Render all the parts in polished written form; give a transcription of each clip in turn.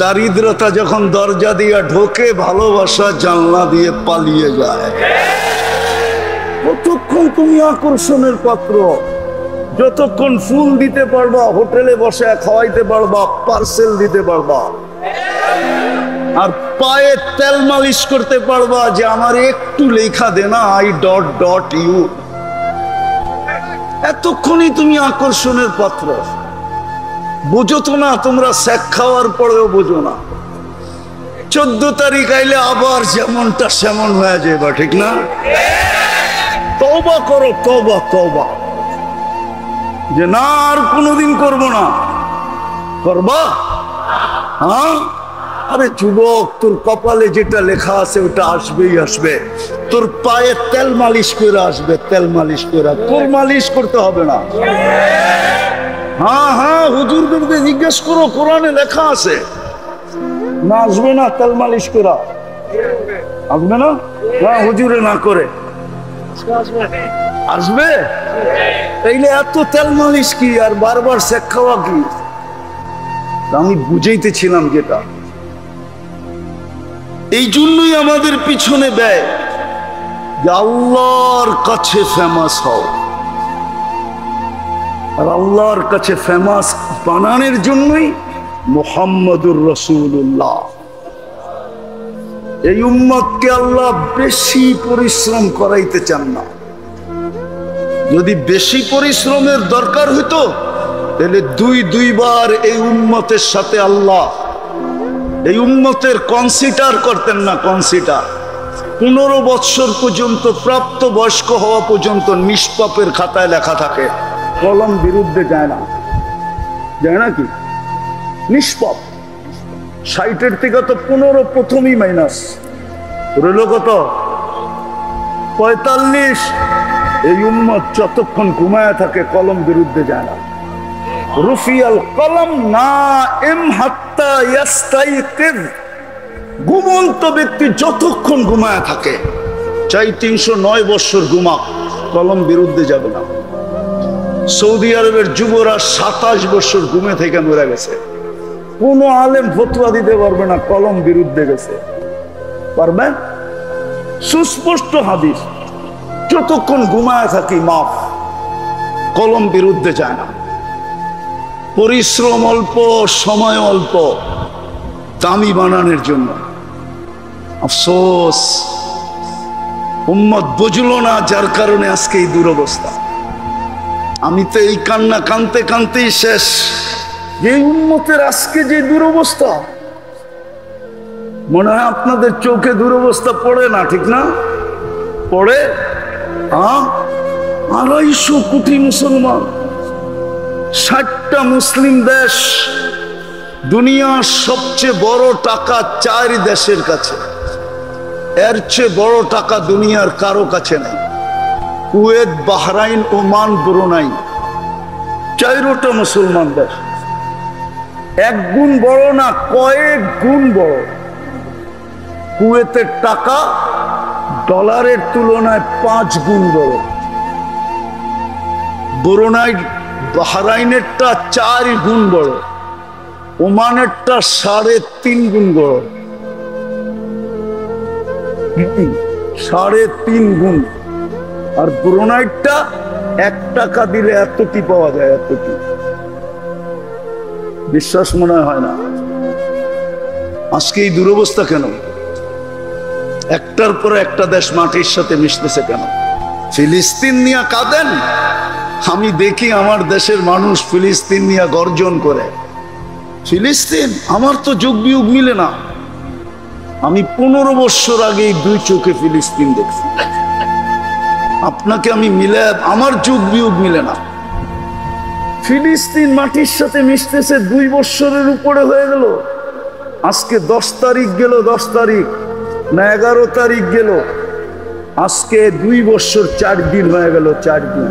দারিদ্রতা যখন দরজা দিয়ে ঢোকে, ভালোবাসা জানলা দিয়ে পালিয়ে যায়। কতক্ষণ তুমি আকর্ষণের পাত্র, যতক্ষণ ফুল দিতে পারবা, হোটেলে বসে খাওয়াইতে পারবা, পার্সেল দিতে পারবা, আর পায়ে তেল মালিশ করতে পারবা যে আমার একটু লেখা দে না, I.ইউ, এতক্ষণই তুমি আকর্ষণের পাত্র। বুঝো তো না, তোমরা শেখ খাওয়ার পরেও বোঝো না। 14 তারিখ আইলে আবার যেমনটা সেমন হয়ে যাবে, ঠিক না? তওবা করো, তওবা তওবা, যে না আর কোনোদিন করবো না। করবা? হ্যাঁ, আরে যুবক, তোর কপালে যেটা লেখা আছে ওটা আসবেই আসবে। তোর পায়ে তেল মালিশ করে আসবে, তেল মালিশ করে। তোর মালিশ করতে হবে না। হ্যাঁ হ্যাঁ, হুজুরদেরকে জিজ্ঞেস করো, কোরআনে লেখা আছে। না আসবে না তেল মালিশ করা? আসবে না? না, হুজুরে না করে আসবে। তাইলে এত তেল মালিশ কি আর বারবার শেখ খাওয়া কি? আমি বুঝাইতেছিলাম যেটা, এই জন্যই আমাদের পিছনে ব্যয় যে আল্লাহর কাছে ফেমাস হও। আর আল্লাহর কাছে ফেমাস বানানোর জন্যই মুহাম্মদুর রাসূলুল্লাহ, এই উম্মতকে আল্লাহ বেশি পরিশ্রম করাইতে চান না। যদি বেশি পরিশ্রমের দরকার হইতো তাহলে দুইবার এই উম্মতের সাথে আল্লাহ এই উম্মতের কনসিডার করতেন না। কনসিডার 15 বৎসর পর্যন্ত, প্রাপ্ত বয়স্ক হওয়া পর্যন্ত নিষ্পাপের খাতায় লেখা থাকে, কলম বিরুদ্ধে যায় না। যায় না কি? নিষ্পাপ। 60-এর থেকে তো 15 প্রথমই মাইনাস রইল কত? 45। এই উম্মত যতক্ষণ ঘুমায় থাকে কলম বিরুদ্ধে যায় না। রুফিয়াল কলম নাইম হাত্তা ইয়াস্তাইকিজ, ঘুমন্ত ব্যক্তি যতক্ষণ ঘুমায় থাকে, চাই 309 বছর ঘুমাক, কলম বিরুদ্ধে যাবে না। সৌদি আরবের যুবরা 27 বছর ঘুমে থেকে মরে গেছে। কোন আলেম ফতোয়া দিতে পারবে না কলম বিরুদ্ধে গেছে, পারবে? সুস্পষ্ট হাদিস, যতক্ষণ ঘুমায় থাকি মাফ, কলম বিরুদ্ধে যায় না। পরিশ্রম অল্প, সময় অল্প, দামি বানানোর জন্য। আফসোস উম্মত বুঝলো না, যার কারণে আজকে এই দুরবস্থা। আমি তো এই কান্না কানতে কানতেই শেষ। যে উম্মতের আজকে যে দুরবস্থা, মনে হয় আপনাদের চোখে দুরবস্থা পড়ে না, ঠিক না? পড়ে। 250 কোটি মুসলমান, 60টা মুসলিম দেশ, দুনিয়ার সবচেয়ে বড় টাকা 4 দেশের কাছে। এর চেয়ে বড় টাকা দুনিয়ার কারো কাছে নেই। কুয়েত, বাহরাইন, ওমান, ব্রুনাই, 4টা মুসলমান দেশ। 1 গুণ বড় না, কয়েক গুণ বড়। কুয়েতের টাকা ডলারের তুলনায় 5 গুণ বড়। ব্রুনাই, বাহরাইনেরটা 4 গুণ বড়। ওমানেরটা 3.5 গুণ বড়। 3.5 গুণ। আর ব্রুনাইটা 1 টাকা দিলে এতটি পাওয়া যায়, এতটি। বিশ্বাস মনে হয় না। আজকে এই দুরবস্থা কেন? একটার পর একটা দেশ মাটির সাথে মিশতেছে কেন? ফিলিস্তিন নিয়ে কাঁদেন, আমি দেখি আমার দেশের মানুষ ফিলিস্তিন নিয়ে গর্জন করে। ফিলিস্তিন, আমার তো যোগ বিয়োগ মিলে না। আমি 15 বছর আগে 2 চোখে ফিলিস্তিন দেখছি। আপনাকে আমি মিলে, আমার যোগ বিয়োগ মিলে না। ফিলিস্তিন মাটির সাথে মিশতেছে 2 বছরের উপরে হয়ে গেল। আজকে 10 তারিখ গেল, 10 তারিখ না 11 তারিখ গেল, আজকে 2 বছর 4 দিন হয়ে গেল। 4 দিন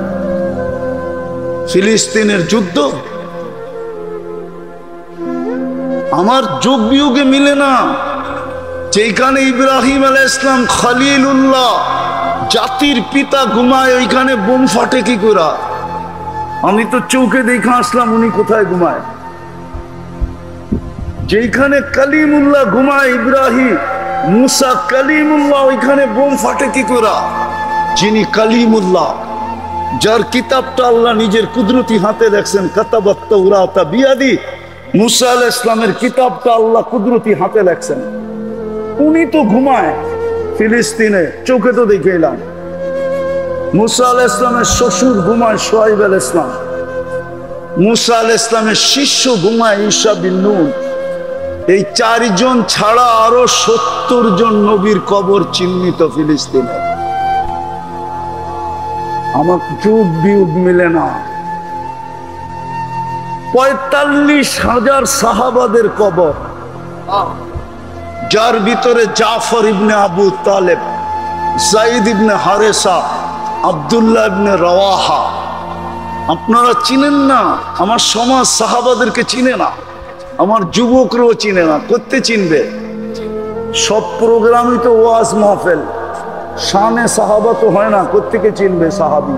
ফিলিস্তিনের যুদ্ধ। আমার যোগ বিয়োগে মিলে না। যেখানে ইব্রাহিম আলাইহিস সালাম খলিলুল্লাহ, জাতির পিতা ঘুমায়, ওইখানে বোম ফাটে কি করে? আমি তো চৌকে দেখে আসলাম উনি কোথায় ঘুমায়। যেখানে কালিমুল্লাহ ঘুমায় ইব্রাহিম, মুসা কালিমুল্লাহ, ওইখানে বোম ফাটে কি করে? যিনি কালিমুল্লাহ, যার কিতাবটা আল্লাহ নিজের কুদরতি হাতে লেখছেন, কাতাবাত তাওরাতা বিয়াদি, মুসা আলাইহিস সালামের কিতাবটা আল্লাহ কুদরতি হাতে লেখছেন, উনি তো ঘুমায় ফিলিস্তিনে, চোখে তো দেখে এলাম। মুসা আলাইহিস সালামের শ্বশুর ঘুমায় শুআয়ব আলাইহিস সালাম, মুসা আলাইহিস সালামের শিষ্য ঘুমায় ঈসা বিন নূন। এই 4 জন ছাড়া আরো 70 জন নবীর কবর চিহ্নিত ফিলিস্তিনে। আমার যুগ বিয়োগ মিলে না। 45,000 সাহাবাদের কবর, যার ভিতরে জাফর ইবনে আবু তালেব, যায়েদ ইবনে হারেসা, আব্দুল্লাহ ইবনে রওয়াহা। আপনারা চিনেন না, আমার সমাজ সাহাবাদেরকে চিনে না, আমার যুবকরাও চিনে না। করতে চিনবে? সব প্রোগ্রামই তো ওয়াজ মাহফিল, শানে সাহাবা তো হয় না, কোত্থেকে চিনবে সাহাবী?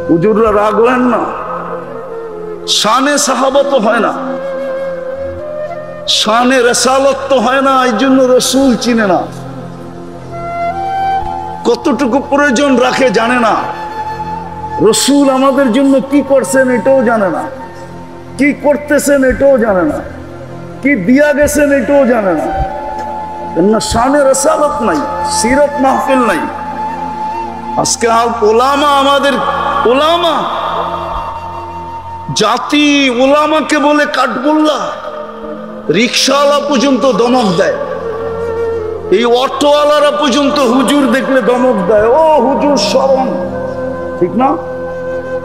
হুজুররা রাগলেন না, শানে সাহাবা তো হয় না, শানে রিসালাত তো হয় না, এই জন্য রাসূল চিনে না। কতটুকু প্রয়োজন রাখে জানে না, রাসূল আমাদের জন্য কি করছেন এটাও জানে না, কি করতেছেন এটাও জানে না, কি দিয়া গেছেন এটাও জানে না। কেননা শানে রিসালাত নাই, সিরাত মাহফিল নাই। আজকে ওলামা, আমাদের ওলামা জাতি, ওলামাকে বলে কাঠগোল্লা। রিক্সাওয়ালা পর্যন্ত দমক দেয়, এই অটোওয়ালারা পর্যন্ত হুজুর দেখলে দমক দেয়, ও হুজুর শরণ। ঠিক না?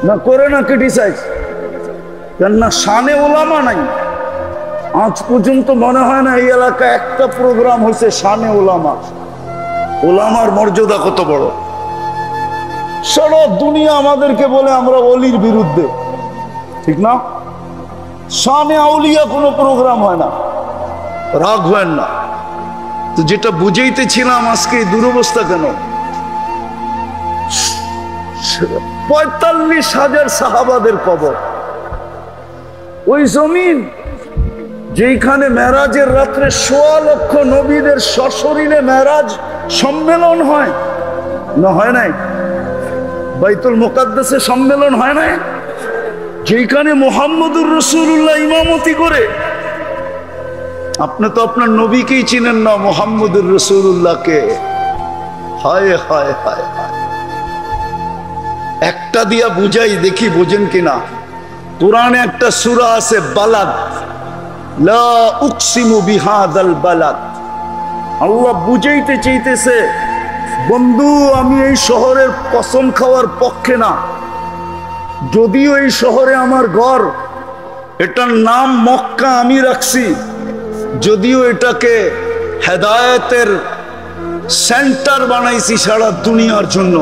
না করে না ক্রিটিসাইজ? কেননা শানে ওলামা নাই। আজ পর্যন্ত মনে হয় না এই এলাকায় একটা প্রোগ্রাম হয়েছে শানে ওলামা। ওলামার মর্যাদা কত বড়! সারা দুনিয়া আমাদেরকে বলে আমরা অলির বিরুদ্ধে, ঠিক না? শানে আউলিয়া কোনো প্রোগ্রাম হয় না, রাগ হয় না। তো যেটা বুঝাইতেছিলাম, আজকে এই দুরবস্থা কেন? 45,000 সাহাবাদের কবর, ওই জমিন যেখানে মেরাজের রাত্রে 1.25 লক্ষ নবীদের সশরীরে মেরাজ সম্মেলন হয় না, হয় নাই? বাইতুল মুকাদ্দাসে সম্মেলন হয় নাই? যেখানে মুহাম্মদুর রাসূলুল্লাহ ইমামতি করে। আপনি তো আপনার নবীকেই চিনেন না, মুহাম্মদুর রাসূলুল্লাহকে। হায় হায় হায় হায়! একটা দিয়া বুঝাই, দেখি বোঝেন কিনা। কোরআনে একটা সূরা আছে বালাদ, লা উকসিমু বিহাদাল বালাদ। আল্লাহ বুঝাইতে চাইতেছে, বন্ধু আমি এই শহরের কসম খাওয়ার পক্ষে না, যদিও এই শহরে আমার ঘর, এটার নাম মক্কা আমি রাখছি, যদিও এটাকে হেদায়েতের সেন্টার বানাইছি সারা দুনিয়ার জন্য,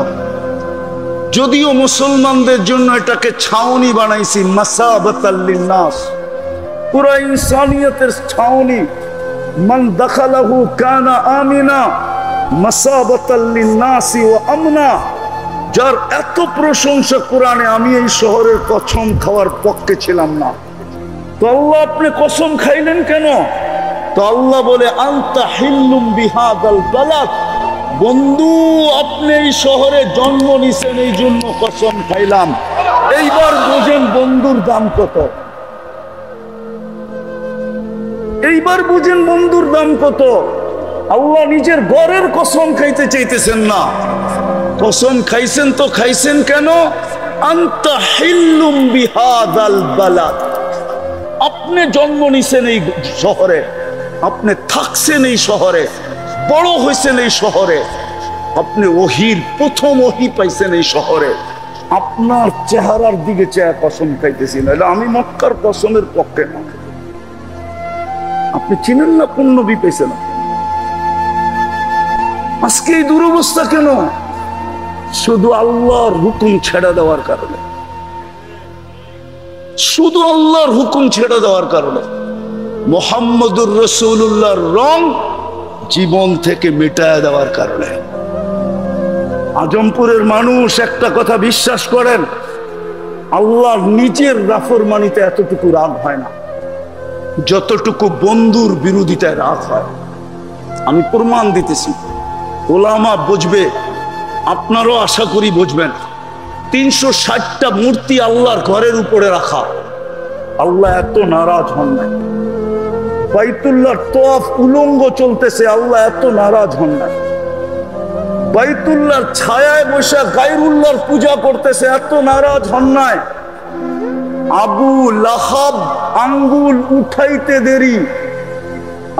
যদিও মুসলমানদের জন্য এটাকে ছাউনি বানাইছি, মাসাবাতাল লিন্নাস, পুরা ইনসানিয়তের ছাউনি। মান দাখালাহু কানা আমিনা মাসাবাতাল লিন্নাসি ওয়া আমনা। যার এত প্রশংসা কোরআনে, আমি এই শহরের কসম খাওয়ার পক্ষে ছিলাম না। তো আল্লাহ আপনি কসম খাইলেন কেন? তো আল্লাহ বলে আনতা হিল্লুম বিহাদাল বালাদ, বন্ধু আপনি এই শহরে জন্ম নিছেন, এই জন্য কসম খাইলাম। এইবার বুঝেন বন্ধুর দাম কত, এইবার বুঝেন বন্ধুর দাম কত। আল্লাহ নিজের ঘরের কসম খাইতে চাইতেছেন না, কসম খাইছেন তো খাইছেন কেন? আনতা হিল্লুম বিহাদাল বালাদ, আপনি জন্ম নিছেন এই শহরে, আপনি থাকছেন এই শহরে, বড় হয়েছেন এই শহরে, আপনি ওহির প্রথম ওহি পাইছেন এই শহরে। আপনার চেহারার দিকে চেয়ে কসম খাইতেছি, নাহলে আমি মক্কার কসমের পক্ষে না। আপনি চিনেন না কোন নবী পেয়েছেন? আজকে এই দুরবস্থা কেন? শুধু আল্লাহর হুকুম ছেড়ে দেওয়ার কারণে, শুধু আল্লাহর হুকুম ছেড়ে দেওয়ার কারণে। মুহাম্মদুর রাসূলুল্লাহর রং জীবন থেকে মিটায় দেওয়ার কারণে। আজমপুরের মানুষ একটা কথা বিশ্বাস করেন, আল্লাহ নিজের নাফরমানিতে এতটুকু রাগ হয় না। যতটুকু বন্ধুর বিরোধিতায় রাগ হয়, আমি প্রমাণ দিতেছি, ওলামা বুঝবে, আপনারও আশা করি বুঝবেন। 360টা মূর্তি আল্লাহর ঘরের উপরে রাখা, আল্লাহ এত নারাজ হন নাই। বাইতুল্লাহর তওয়াফ উলঙ্গ চলতেছে, আল্লাহ এত নারাজ হন নাই। বাইতুল্লাহর ছায়ায় বসে গায়রুল্লাহর পূজা করতেছে, এত নারাজ হন নাই। আবু লাহাব আঙ্গুল উঠাইতে দেরি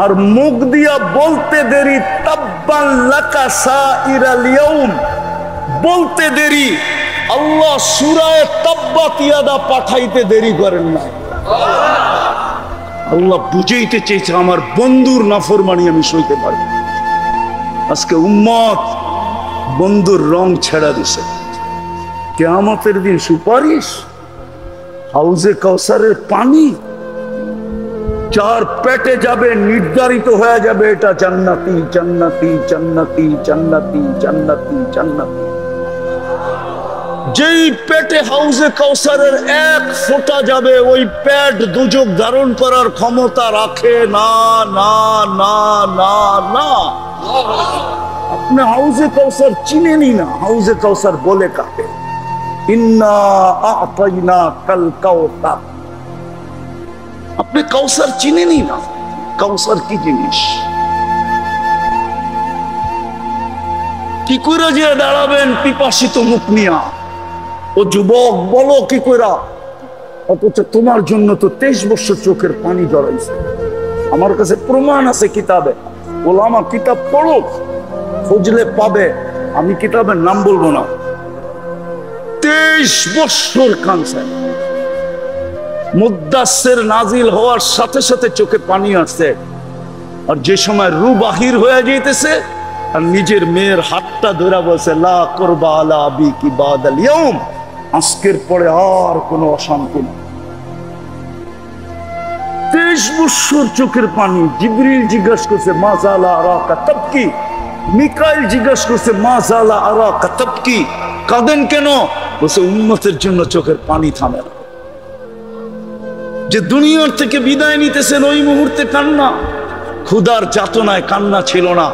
আর মুখ দিয়া বলতে দেরি, তাব্বান লাকা সাইরাল ইয়াউম বলতে দেরি, আল্লাহ সূরায়ে তাব্বাত ইয়াদা পাঠাইতে দেরি করেন না। আল্লাহ বুঝাইতে চেয়েছে আমার বন্ধুর নাফরমানি আমি সইতে পারি। আজকে উম্মত বন্ধুর রং ছেড়া দিছে। কিয়ামতের দিন সুপারিশ, হাউজে কাউসারের পানি যার পেটে যাবে নির্ধারিত হয়ে যাবে এটা জান্নাতি জান্নাতি জান্নাতি জান্নাতি জান্নাতি জান্নাতি। যেই পেটে হাউজে কাউসারের এক ফোঁটা যাবে ওই পেট দুজক ধারণ করার ক্ষমতা রাখে না না না না না। আপনি হাউজে কাউসার চিনেনই না, হাউজে কাউসার বলে কাকে? ইন্না আ'তাইনা কাল কাউসার। আপনি কাউসার চিনেনই না, কাউসার কি জিনিস? কি করে যে দাঁড়াবেন পিপাসিত মুখ নিয়া? ও যুবক বলো কি করে? অথচ তোমার জন্য তো 23 বছর চোখের পানি জড়াইছে। আমার কাছে প্রমাণ আছে কিতাবে, ওলামা কিতাব পড়ো, খুঁজলে পাবে। আমি কিতাবের নাম বলবো না। 23 বছর কাঁদছে। মুদ্দাসসির নাজিল হওয়ার সাথে সাথে চোখে পানি আসছে, আর যে সময় রু বাহির হয়ে যাইতেছে আর নিজের মেয়ের হাতটা ধরে বলছে লা কুরবা আলা আবিকি বাদাল ইয়াউম, আজকের পরে আর কোনো অশান্তি না। 23 বছর চোখের পানি। জিবরিল জিজ্ঞাসা করছে মা জালা আরাকা তাবকি, মিকাইল জিজ্ঞাসা করছে মা জালা আরাকা তাবকি, কাঁদেন কেন? বলছে উম্মতের জন্য চোখের পানি থামে না। যে দুনিয়ার থেকে বিদায় নিতেছেন ওই মুহূর্তে কান্না, ক্ষুধার যাতনায় কান্না ছিল না।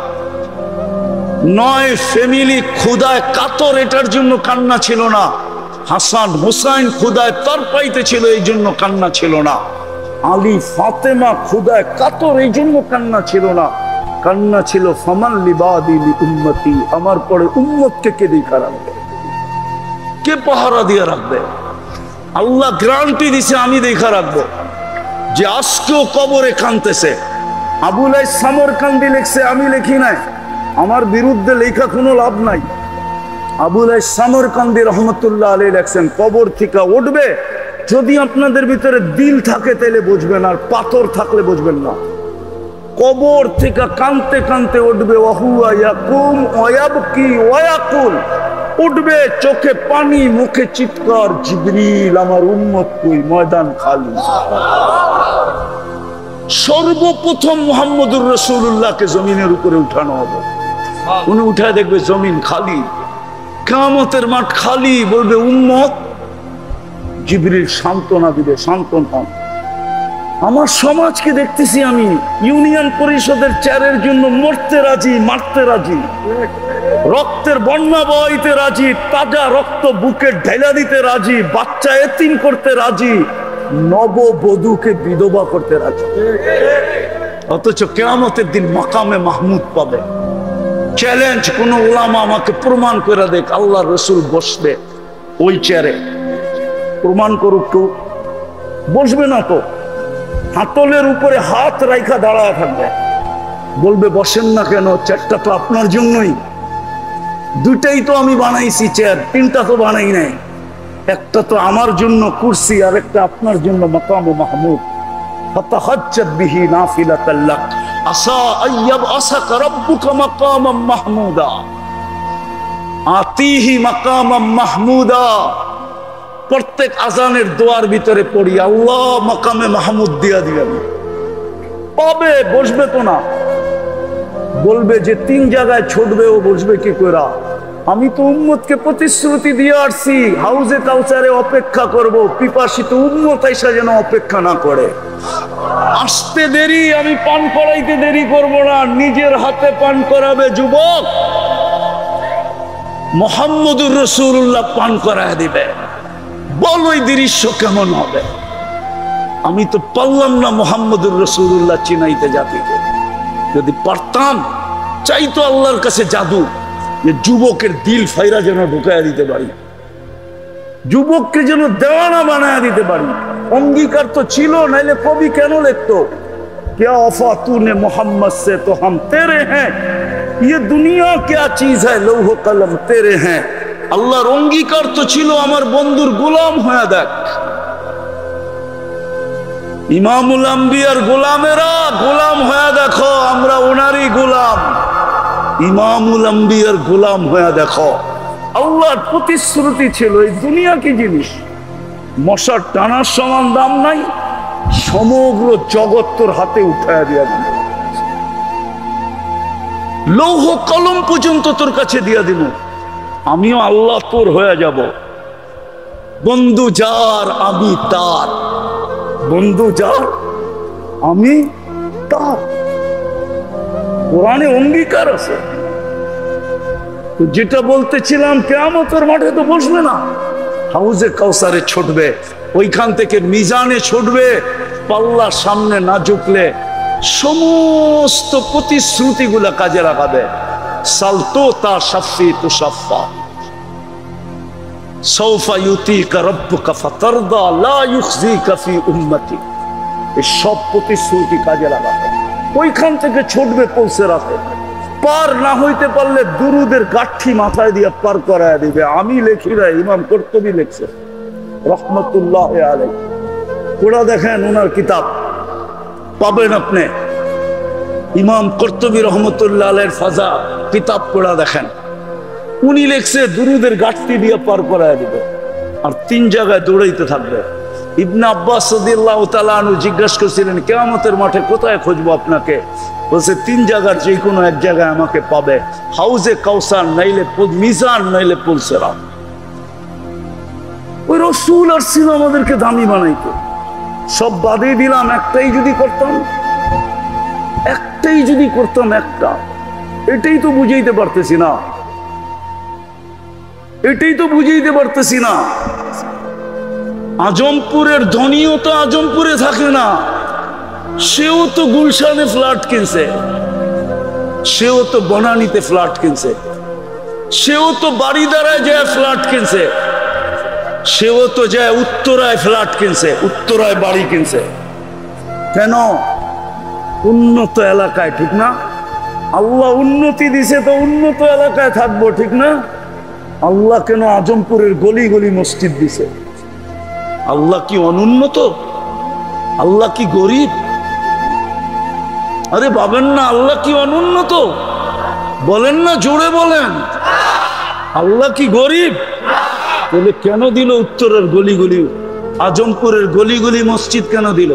9 ফ্যামিলি ক্ষুধায় কাতর, এটার জন্য কান্না ছিল না। হাসান হুসাইন ক্ষুধায় তর পাইতে ছিল, এই জন্য কান্না ছিল না। আলী ফাতেমা ক্ষুধায় কাতর, এই জন্য কান্না ছিল না। কান্না ছিল ফামান লিবাদি লি উম্মতি, আমার পরে উম্মতকে কে দেখা রাখবে, কে পাহারা দিয়ে রাখবে? আল্লাহ গ্যারান্টি দিছে আমি দেখা রাখবো। যে আজকেও কবরে কাঁদতেছে। আবুল সামরকান্দি লিখছে, আমি লিখি নাই, আমার বিরুদ্ধে লেখা কোনো লাভ নাই। আবুল সামরকান্দি রহমতুল্লাহ আলাইহি লেখছেন, কবর থেকে উঠবে, যদি আপনাদের ভিতরে দিল থাকে তাহলে বুঝবেন, আর পাথর থাকলে বুঝবেন না। কবর থেকে কাঁদতে কাঁদতে উঠবে, ওয়াহুয়া ইয়াকুম ওয়ায়াবকি ওয়ায়াকুল, উঠবে চোখে পানি মুখে চিৎকার, জিবরিল আমার উম্মত কই, ময়দান খালি। সর্বপ্রথম মুহাম্মদুর রাসূলুল্লাহকে জমিনের উপরে উঠানো হবে। উনি উঠায় দেখবে জমিন খালি, কিয়ামতের মাঠ খালি, বলবে উম্মত। জিবরিল সান্ত্বনা দিবে, শান্তন হন। আমার সমাজকে দেখতেছি আমি, ইউনিয়ন পরিষদের চেয়ারের জন্য মরতে রাজি, মারতে রাজি, রক্তের বন্যা বইতে রাজি, তাজা রক্ত বুকে ঢেলা দিতে রাজি, বাচ্চা এতিম করতে রাজি, নববধূকে বিধবা করতে রাজি। অথচ কিয়ামতের দিন মাকামে মাহমুদ পাবে। চ্যালেঞ্জ, কোন উলামা আমাকে প্রমাণ করে দেখ আল্লাহ রসুল বসবে ওই চেয়ারে, প্রমাণ করুক কেউ। বসবে না তো, হাতলের উপরে হাত রাইখা দাঁড়ায় থাকবে, বলবে বসেন না কেন, চেয়ারটা তো আপনার জন্যই। দুটাই তো আমি বানাইছি চেয়ার, 3টা তো বানাই নাই। একটা তো আমার জন্য কুরসি, আর একটা আপনার জন্য মাকামে মাহমুদ। ফাতাহাজ্জাত বিহি নাফিলাতাল লাক আসা আইয়াব আসাকা রাব্বুকা মাকামাম মাহমুদা আতিহি মাকামাম মাহমুদা। প্রত্যেক আজানের দোয়ার ভিতরে পড়ি আল্লাহ মাকামে মাহমুদ দিয়া দিবেন। পাবে, বসবে তো না। বলবে যে 3 জায়গায় ছুটবে, ও বসবে কি করে? আমি তো উম্মতকে প্রতিশ্রুতি দিয়ে আসছি হাউজে কাউসারে অপেক্ষা করব, পিপাসিত উম্মত আইসা যেন অপেক্ষা না করে। আসতে দেরি, আমি পান করাইতে দেরি করব না, নিজের হাতে পান করাবে যুবক। মুহাম্মদুর রাসূলুল্লাহ পান করায় দিবে। বল ওই দৃশ্য কেমন হবে? আমি তো পারলাম না মুহাম্মদুর রাসূলুল্লাহ চিনাইতে জাতিকে। যদি পারতাম, চাইতো আল্লাহর কাছে জাদু, যে যুবকের দিল ফাইরা যেন ঢুকাইয়া দিতে পারি, যুবককে যেন দেওয়ানা বানায়া দিতে পারি। অঙ্গীকার তো ছিল, নাইলে কবি কেন লিখতো क्या वफा तूने मोहम्मद से तो हम तेरे हैं, ये दुनिया क्या चीज है लौह कलम तेरे हैं। আল্লাহর অঙ্গীকার তো ছিল আমার বন্ধুর গোলাম হয়ে দেখ। ইমামুল আম্বিয়ার গোলামেরা গোলাম হয়ে দেখো, আমরা ওনারই গোলাম। ইমামুল আম্বিয়ার গোলাম হয়ে দেখো। আল্লাহর প্রতিশ্রুতি ছিল এই দুনিয়া কি জিনিস, মশার টানার সমান দাম নাই, সমগ্র জগৎ তোর হাতে উঠায় দিয়া দিল, লৌহ কলম পর্যন্ত তোর কাছে দিয়া দিল, আমিও আল্লাহ তোর হয়ে যাব। বন্ধু যার আমি তার, বন্ধু যার আমি তার, কোরআনে অঙ্গীকার আছে। তো যেটা বলতেছিলাম, কিয়ামতের মাঠে তো বসবে না, হাউজে কাউসারে ছুটবে, ওইখান থেকে মিজানে ছুটবে। পাল্লার সামনে না ঝুঁকলে সমস্ত প্রতিশ্রুতিগুলা কাজে লাগাবে। সালতো তা শাফি তু শাফা সৌফা ইউতিকা রাব্বুকা ফাতারদা লা ইউখজিকা ফি উম্মতি, এই সব প্রতিশ্রুতি কাজে লাগাবে। ওইখান থেকে ছুটবে পৌঁছে রাখে। পার না হইতে পারলে দুরুদের গাঠি মাথায় দিয়ে পার করায় দিবে। আমি লেখি না, ইমাম কুরতুবী লিখছে রহমতুল্লাহ আলাইহি। ওরা দেখেন ওনার কিতাব পাবেন আপনি, ইমাম কুরতুবী রহমতুল্লাহ আলাইহির ফাজা কিতাব পড়া দেখেন। উনি লিখছে দুরুদের গাঠি দিয়ে পার করায় দিবে, আর 3 জায়গায় দৌড়াইতে থাকবে। ইবনে আব্বাস রাদিয়াল্লাহু তাআলা আনহু জিজ্ঞাসা করেছিলেন, কিয়ামতের মাঠে কোথায় খুঁজবো আপনাকে? বলছে 3 জায়গার যে কোনো এক জায়গায় আমাকে পাবে, হাউজে কাউসার, নাইলে মিজান, নাইলে পুল সিরাত। ওই রাসূল আর ছিল আমাদেরকে দামি বানাইতো। সব বাদই দিলাম, একটাই যদি করতাম, একটাই যদি করতাম, একটা, এটাই তো বুঝাইতে পারতেছি না, এটাই তো বুঝাইতে পারতেছি না। আজমপুরের ধনীও তো আজমপুরে থাকে না, সেও তো গুলশানে ফ্ল্যাট কিনছে, সেও তো বনানীতে ফ্ল্যাট কিনছে, সেও তো বাড়িদারায় যায় ফ্ল্যাট কিনছে, সেও তো যায় উত্তরায় ফ্ল্যাট কিনছে, উত্তরায় বাড়ি কিনছে। কেন? উন্নত এলাকায়, ঠিক না? আল্লাহ উন্নতি দিছে তো উন্নত এলাকায় থাকবো, ঠিক না? আল্লাহ কেন আজমপুরের গলি গলি মসজিদ দিছে? আল্লাহ কি অনুন্নত? আল্লাহ কি গরিব? আরে ভাবেন না, আল্লাহ কি অনুন্নত? বলেন না, জোরে বলেন, আল্লাহ কি গরিব? তাহলে কেন দিল উত্তরের গলি গলি, আজমপুরের গলি গলি মসজিদ কেন দিল?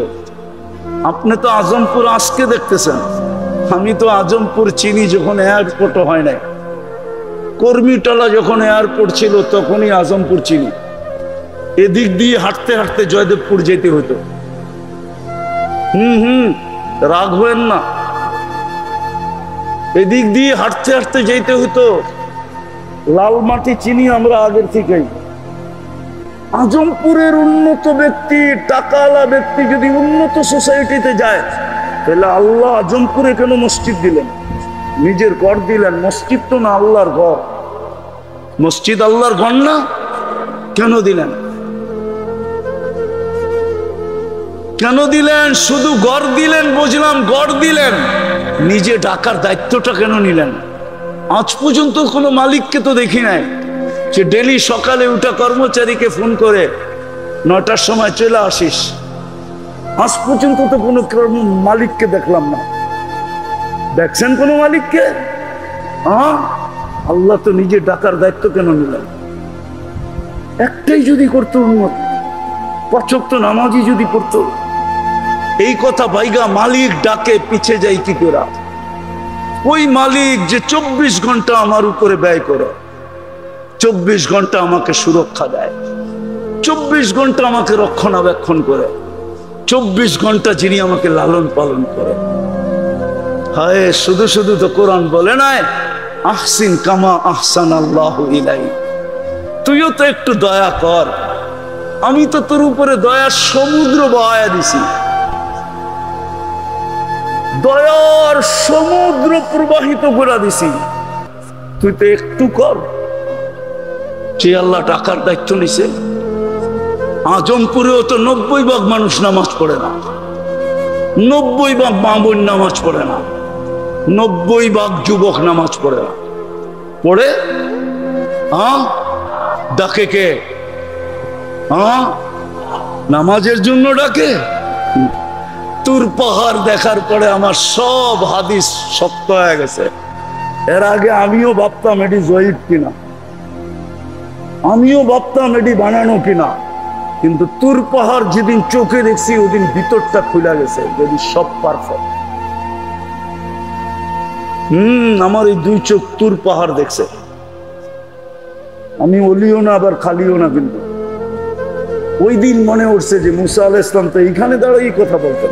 আপনি তো আজমপুর আজকে দেখতেছেন, আমি তো আজমপুর চিনি যখন এয়ারপোর্ট হয় নাই। কর্মীটলা যখন এয়ারপোর্ট ছিল তখনই আজমপুর চিনি। এদিক দিয়ে হাঁটতে হাঁটতে জয়দেবপুর যেতে হতো। রাগ হবেন না, এদিক দিয়ে হাঁটতে হাঁটতে যেতে হতো। লালমাটি চিনি আমরা আগের থেকেই। আজমপুরের উন্নত ব্যক্তি, টাকাওয়ালা ব্যক্তি যদি উন্নত সোসাইটিতে যায়, তাহলে আল্লাহ আজমপুরে কেন মসজিদ দিলেন? নিজের ঘর দিলেন, মসজিদ তো না, আল্লাহর ঘর। মসজিদ আল্লাহর ঘর না, কেন দিলেন? কেন দিলেন? শুধু ঘর দিলেন বুঝলাম, ঘর দিলেন, নিজে ঢাকার দায়িত্বটা কেন নিলেন? আজ পর্যন্ত কোনো মালিককে তো দেখি নাই যে ডেলি সকালে উঠা কর্মচারীকে ফোন করে 9টার সময় চলে আসিস। আজ পর্যন্ত তো কোনো মালিককে দেখলাম না। দেখছেন কোনো মালিককে? আল্লাহ তো নিজে ডাকার দায়িত্ব কেন নিলেন? একটাই যদি করতো উন্নত, 5 ওয়াক্ত নামাজি যদি পড়তো। এই কথা বাইগা মালিক ডাকে পিছে যাই কি করে? ওই মালিক যে 24 ঘন্টা আমার উপরে ব্যয় করে, 24 ঘন্টা আমাকে সুরক্ষা দেয়, 24 ঘন্টা আমাকে রক্ষণাবেক্ষণ করে, 24 ঘন্টা যিনি আমাকে লালন পালন করে। হায়, শুধু শুধু তো কোরআন বলে নাই আহসিন কামা আহসান আল্লাহু ইলাইক, তুইও তো একটু দয়া কর, আমি তো তোর উপরে দয়ার সমুদ্র বহায়া দিছি, দয়ার সমুদ্র প্রবাহিত করে দিছি, তুই তো একটু কর। যে আল্লাহ টাকার দায়িত্ব নিছে, আজমপুরেও তো 90% মানুষ নামাজ পড়ে না, 90% মা বোন নামাজ পড়ে না, 90% যুবক নামাজ পড়ে না। পড়ে ডাকে কে? নামাজের জন্য ডাকে। তুর পাহাড় দেখার পরে আমার সব হাদিস সত্য হয়ে গেছে। এর আগে আমিও ভাবতাম এটি জয়ীব কিনা, আমিও ভাবতাম এটি বানানো কিনা, কিন্তু তুর পাহাড় যেদিন চোখে দেখছি ওদিন ভিতরটা খুলে গেছে, যদি সব পারফেক্ট। আমার এই 2 চোখ তুর পাহাড় দেখছে। আমি অলিও না আবার খালিও না, কিন্তু ওই দিন মনে উঠছে যে মুসা আলাইহিস সালাম তো এইখানে দাঁড়িয়ে কথা বলতেন।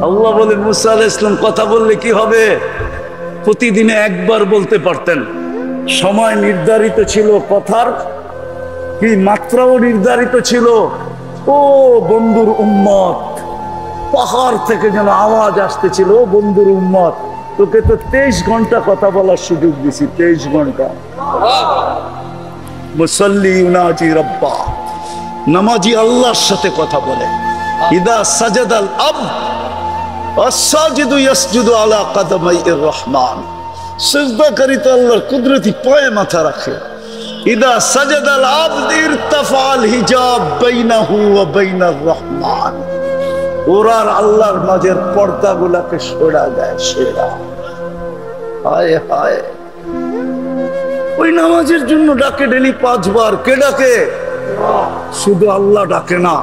আল্লাহ বলে মুসা আলাইহিস সালাম কথা বললে কি হবে? প্রতিদিনে একবার বলতে পারতেন। সময় নির্ধারিত ছিল, কথার কি মাত্রাও নির্ধারিত ছিল। ও বন্ধুর উম্মত, পাহাড় থেকে যেন আওয়াজ আসতেছিল, ও বন্ধুর উম্মত, তোকে তো 23 ঘন্টা কথা বলার সুযোগ দিছি, 23 ঘন্টা। মুসাল্লি ইউনাজি রাব্বা, নামাজি আল্লাহর সাথে কথা বলে। ইদা সাজাদাল আবদ আস-সাজিদু ইয়াসজুদু আলা কাদামাইর রহমান, সিজদাকারী তো আল্লাহর কুদরতি পায়ে মাথা রাখে। ইদা সাজাদাল আবদ ইরতাফাল হিজাব বাইনাহু ওয়া বাইনার রহমান, ওরা আল্লাহর মাঝের পর্দাগুলোকে সরা দেয়, সেরা। হায় হায়, ওই নামাজের জন্য ডাকে ডেলি 5 বার। কে ডাকে? শুধু আল্লাহ ডাকে না,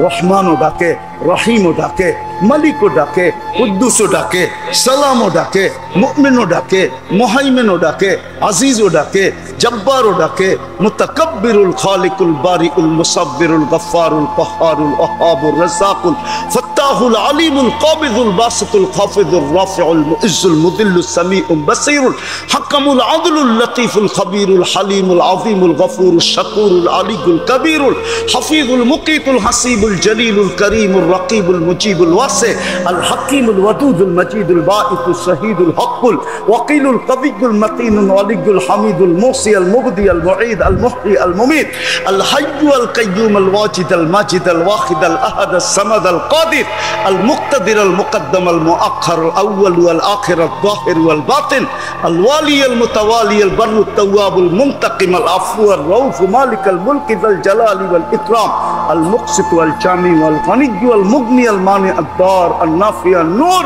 রহমানও ডাকে, রহিমও ডাকে, মালিকও ডাকে, কুদ্দুসও ডাকে, সালামও ডাকে, মুমিনও ডাকে, মুহাইমিনও ডাকে, আজিজও ডাকে, জব্বারও ডাকে, মুতাকাব্বিরুল খালিকুল বারিউল মুসাব্বিরুল গফফারুল কাহ্হারুল ওয়াহ্হাবুর রাজ্জাকুল ফাত্তাহুল আলিমুল কাবিদুল বাসিতুল খাফিদুর রাফিউল মুইজ্জুল মুদিল্লুস সামিউল বাসীরুল হাকামুল আদলুল লতীফুল খবীরুল হালিমুল আযীমুল গফুরুশ শাকুরুল আলিয়ুল কবীরুল হাফিজুল মুকিতুল হাসিবুল জলিলুল করিমুর রকিবুল মুজিবুল ওয়াসি আল হাকিমুল ওয়াদুদুল মজিদুল বাঈসুস শহীদুল হকুল ওয়াকিলুল কবিয়ুল মতিনুল ওয়ালিয়ুল হামিদুল মুহসি আল মুবদি আল মুঈদ আল মুহয়ি আল মুমীত আল হাইয়্যু আল কাইয়্যুম আল ওয়াজিদ আল মাজিদ আল ওয়াহিদ আল আহাদ আস সামাদ আল কাদির আল মুক্তাদির আল মুকদ্দম আল মুআখ্খার আল আউয়াল ওয়াল আখির আল যাহির ওয়াল বাতিন আল ওয়ালি আল মুতাওয়ালি আল বাররু التواب المنتقم العفو الرؤوف مالك الملك ذا الجلال والإكرام المقسط والجامع والغني والمغني المانع الضار النافع النور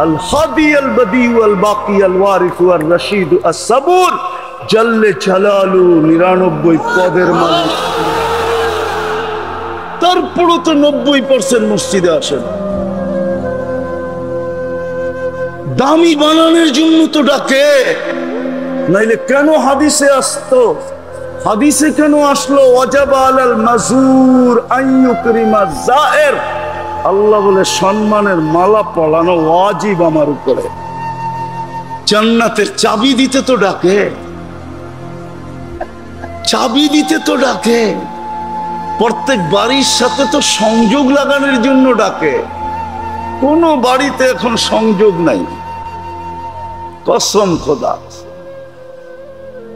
الهادي البديع الباقي الوارث والرشيد الصبور جل جلاله 99 পদের মালিক। তারপরও তো 90% মসজিদে আসেন। দামি বানানোর জন্য তো ডাকে, নাইলে কেন হাদিসে আসতো? হাদিসে কেন আসলো ওয়াজাবা আলাল মাজুর আন ইউকরিমা যায়ের? আল্লাহ বলে সম্মানের মালা পরানো ওয়াজিব আমার উপরে। জান্নাতের চাবি দিতে তো ডাকে, চাবি দিতে তো ডাকে। প্রত্যেক বাড়ির সাথে তো সংযোগ লাগানোর জন্য ডাকে। কোন বাড়িতে এখন সংযোগ নাই, কসম খোদা।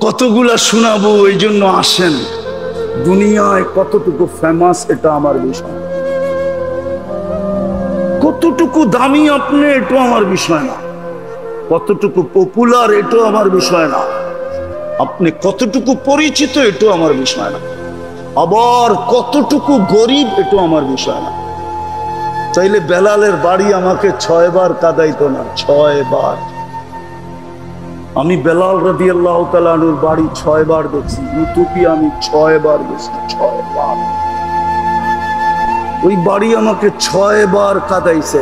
কতগুলা শোনাবো, এই জন্য আসেন। দুনিয়ায় কতটুকু ফেমাস এটা আমার বিষয়, কতটুকু দামি আপনি এটা আমার বিষয় না, কতটুকু পপুলার এটাও আমার বিষয় না, আপনি কতটুকু পরিচিত এটাও আমার বিষয় না, আবার কতটুকু গরিব এটাও আমার বিষয় না। চাইলে বেলালের বাড়ি আমাকে 6 বার কাঁদাইতো না, 6 বার। আমি বেলাল রাদিয়াল্লাহু তাআলা আনহুর বাড়ি 6 বার দেখছি, ইউটিউবে আমি 6 বার গেছি, 6 বার। ওই বাড়ি আমাকে 6 বার কাঁদাইছে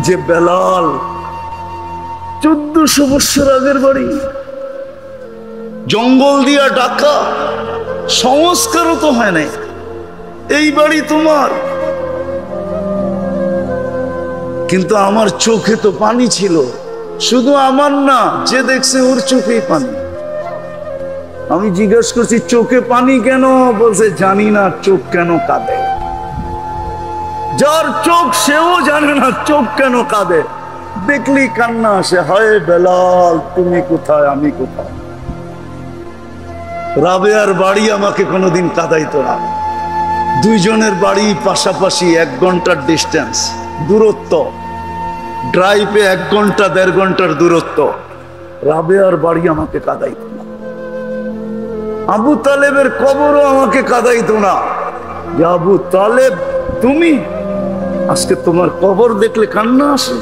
যে বেলাল 1400 বছর আগের বাড়ি, জঙ্গল দিয়া ঢাকা, সংস্কারও তো হয় নাই। এই বাড়ি তোমার, কিন্তু আমার চোখে তো পানি ছিল। শুধু আমার না, যে দেখছে ওর চোখেই পানি। আমি জিজ্ঞেস করছি চোখে পানি কেন? বলছে জানি না চোখ কেন কাঁদে। যার চোখ সেও জানে না চোখ কেন কাঁদে, দেখলি কান্না আসে। হায় বেলাল, তুমি কোথায়, আমি কোথায়। রাবেয়ার বাড়ি আমাকে কোনোদিন কাঁদাইতো না। দুইজনের বাড়ি পাশাপাশি, 1 ঘন্টার ডিস্টেন্স, দূরত্ব। ড্রাইভে 1 ঘন্টা 1.5 ঘন্টার দূরত্ব। রাবেয়ার বাড়ি আমাকে কাঁদাইতো না। আবু তালেবের কবরও আমাকে কাঁদাইতো না। যে আবু তালেব তুমি, আজকে তোমার কবর দেখলে কান্না আসে।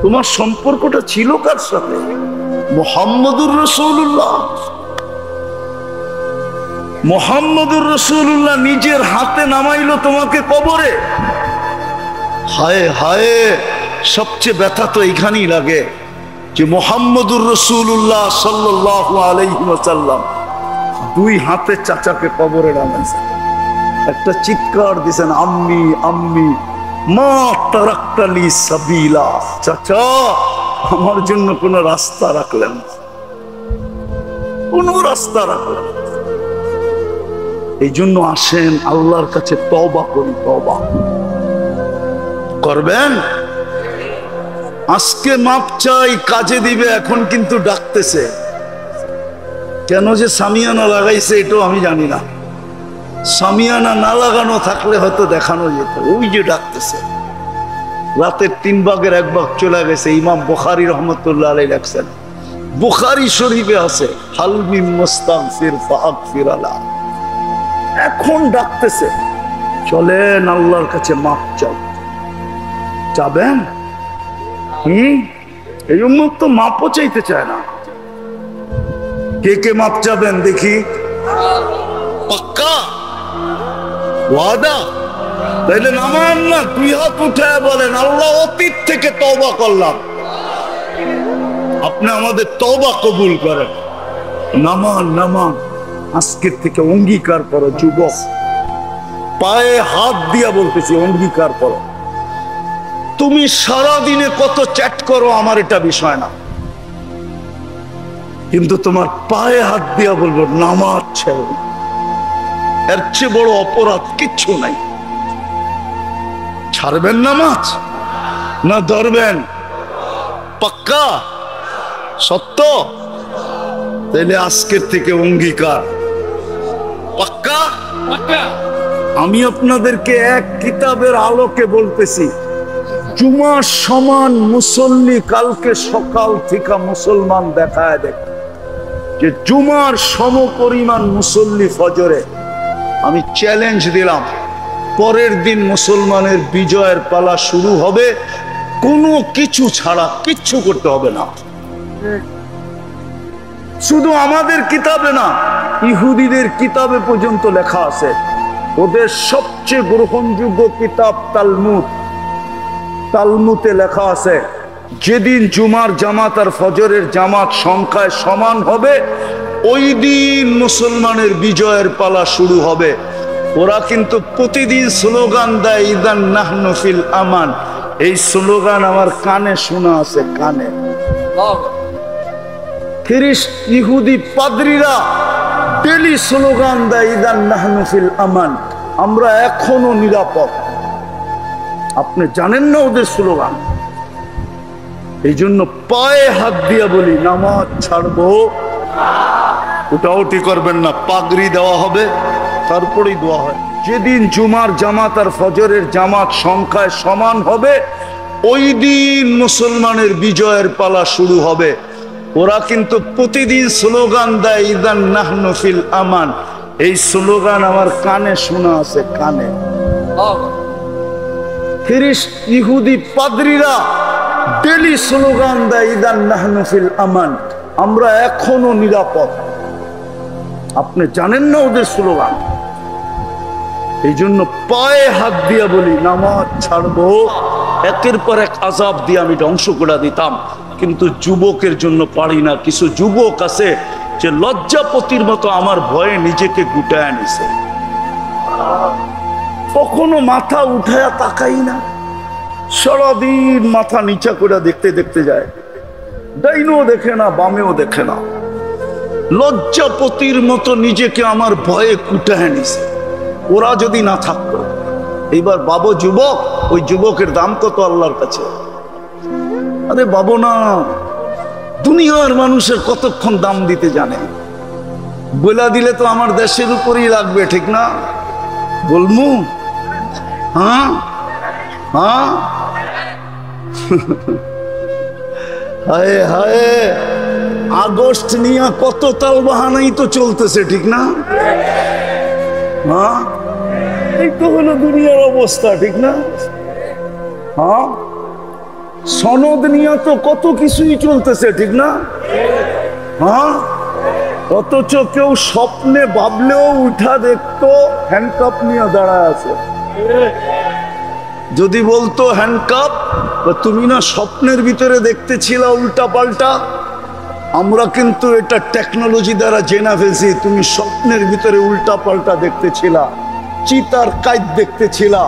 তোমার সম্পর্কটা ছিল কার সাথে? মুহাম্মদুর রাসূলুল্লাহ। মুহাম্মদুর রাসূলুল্লাহ নিজের হাতে নামাইলো তোমাকে কবরে। হায় হায়, সবচেয়ে ব্যথা তো এইখানেই লাগে যে মুহাম্মদুর রাসূলুল্লাহ সাল্লাল্লাহু আলাইহি ওয়াসাল্লাম 2 হাতে চাচাকে কবরে নামাইছেন। একটা চিৎকার দিছেন, আম্মি আম্মি মা তারাক্তালি সাবিলা। চাচা, আমার জন্য কোন রাস্তা রাখলেন না, কোন রাস্তা রাখলেন। এই জন্য আসেন আল্লাহর কাছে তওবা করি। তওবা করবেন? আজকে মাপ চাই, কাজে দিবে। এখন কিন্তু ডাকতেছে। কেন যে সামিয়ানা লাগাইছে এটাও আমি জানি না। সামিয়ানা না লাগানো থাকলে হয়তো দেখানো যেত। ওই যে ডাকতেছে। রাতের 3 ভাগের 1 ভাগ চলে গেছে। ইমাম বুখারী রহমতুল্লাহ আলাইহি লেখছেন, বুখারী শরীফে আছে, হাল মিন মুস্তাগফির ফাগফির আলা। এখন ডাকতেছে, চলেন আল্লাহর কাছে মাপ চাই। যাবেন? এই উম্মত তো মাপও চাইতে চায় না। কে কে মাপ চাবেন দেখি? পাক্কা ওয়াদা? তাইলে নামান না, 2 হাত উঠায় বলেন, আল্লাহ অতীত থেকে তওবা করলাম, আপনি আমাদের তওবা কবুল করেন। নামান নামান, আজকের থেকে অঙ্গীকার করো। যুবক, পায়ে হাত দিয়া বলতেছি, অঙ্গীকার করো। তুমি সারা দিনে কত চ্যাট করো আমার এটা বিষয় না, কিন্তু তোমার পায়ে হাত দিয়া বলবো নামাজ ছেড়ো। এর চেয়ে বড় অপরাধ কিচ্ছু নাই। ছাড়বেন নামাজ না ধরবেন? পাক্কা সত্য? তাহলে আজকের থেকে অঙ্গীকার। পাক্কা? আমি আপনাদেরকে এক কিতাবের আলোকে বলতেছি, জুমার সমান মুসল্লি কালকে সকাল থেকে মুসলমান দেখায় দেখ, যে জুমার সম পরিমাণ মুসল্লি ফজরে। আমি চ্যালেঞ্জ দিলাম, পরের দিন মুসলমানের বিজয়ের পালা শুরু হবে। কোনো কিছু ছাড়া কিচ্ছু করতে হবে না। শুধু আমাদের কিতাবে না, ইহুদিদের কিতাবে পর্যন্ত লেখা আছে। ওদের সবচেয়ে গ্রহণযোগ্য কিতাব তালমুদ। তালমুদে লেখা আছে, যেদিন জুমার জামাত আর ফজরের জামাত সংখ্যায় সমান হবে, ওই দিন মুসলমানের বিজয়ের পালা শুরু হবে। ওরা কিন্তু প্রতিদিন স্লোগান দেয়, ইদান নাহনু ফিল আমান। এই স্লোগান আমার কানে শোনা আছে, কানে। খ্রিস্ট ইহুদি পাদ্রীরা ডেলি স্লোগান দেয়, ইদান নাহনু ফিল আমান, আমরা এখনো নিরাপদ। আপনি জানেন না ওদের স্লোগান? এই জন্য পায়ে হাত দিয়া বলি, নামাজ ছাড়বো। ওটাওটি করবেন না, পাগড়ি দেওয়া হবে, তারপরেই দোয়া হয়। যেদিন জুমার জামাত আর ফজরের জামাত সংখ্যায় সমান হবে, ওই দিন মুসলমানের বিজয়ের পালা শুরু হবে। ওরা কিন্তু প্রতিদিন স্লোগান দেয়, ইদান নাহনু ফিল আমান। এই স্লোগান আমার কানে শোনা আছে, কানে। খ্রিস্ট ইহুদি পাদ্রীরা ডেলি স্লোগান দেয়, ইদান নাহনু ফিল আমান, আমরা এখনো নিরাপদ। আপনি জানেন না ওদের স্লোগান? এই জন্য পায়ে হাত দিয়া বলি, নামাজ ছাড়বো। একের পর এক আযাব দিয়ে আমি ধ্বংস করে দিতাম, কিন্তু যুবকের জন্য পারি না। কিছু যুবক আছে যে লজ্জাপতির মতো আমার ভয়ে নিজেকে গুটায় নিছে। কখনো মাথা উঠায়া তাকাই না, সারাদিন মাথা নিচা করে দেখতে দেখতে যায়, ডাইনও দেখে না বামেও দেখে না। লজ্জাপতির মতো নিজেকে আমার ভয়ে কুটায় নিছে। ওরা যদি না থাকতো, এইবার বাবু যুবক, ওই যুবকের দাম কত আল্লাহর কাছে? আরে বাবু না, দুনিয়ার মানুষের কতক্ষণ দাম দিতে জানে? বলা দিলে তো আমার দেশের উপরই লাগবে, ঠিক না? বলমু? হ্যাঁ হ্যাঁ। হায় হায়, আগস্ট নিয়ে কত তাল বাহানাই তো চলতেছে, ঠিক না? হ্যাঁ, এই তো হলো দুনিয়ার অবস্থা, ঠিক না? হ্যাঁ, সনদ নিয়ে তো কত কিছুই চলতেছে, ঠিক না? হ্যাঁ, অথচ কেউ স্বপ্নে ভাবলেও উঠা দেখতো হ্যান্ডকাপ নিয়ে দাঁড়ায় আছে। যদি বলতো হ্যান্ডকাপ, তুমি না স্বপ্নের ভিতরে দেখতেছিলা উল্টা পাল্টা, আমরা কিন্তু এটা টেকনোলজি দ্বারা জেনে ফেলছি, তুমি স্বপ্নের ভিতরে উল্টা পাল্টা দেখতেছিলা, চিতার কাইদ দেখতেছিলা,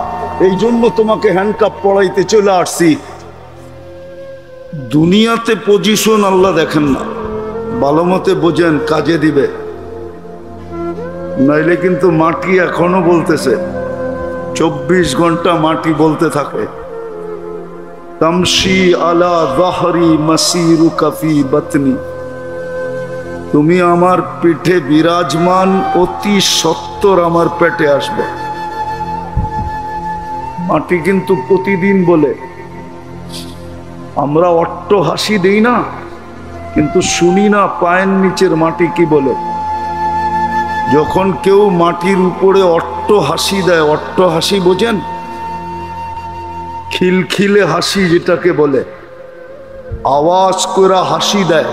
এই জন্য তোমাকে হ্যান্ডকাপ পড়াইতে চলে আসছি। দুনিয়াতে পজিশন আল্লাহ দেখেন না, ভালো মতে বোঝেন, কাজে দিবে। নাইলে কিন্তু মাটি এখনো বলতেছে, 24 ঘন্টা মাটি বলতে থাকে, তামশি আলা যাহরি মাসিরুকা ফি বাতনি, তুমি আমার পিঠে বিরাজমান, অতি সত্বর আমার পেটে আসবে। মাটি কিন্তু প্রতিদিন বলে। আমরা অট্ট হাসি দেই না, কিন্তু শুনি না পায়ের নিচের মাটি কি বলে। যখন কেউ মাটির উপরে অট্ট হাসি দেয়, অট্ট হাসি বোঝেন? খিলখিলে হাসি যেটাকে বলে, আওয়াজ করে হাসি দেয়,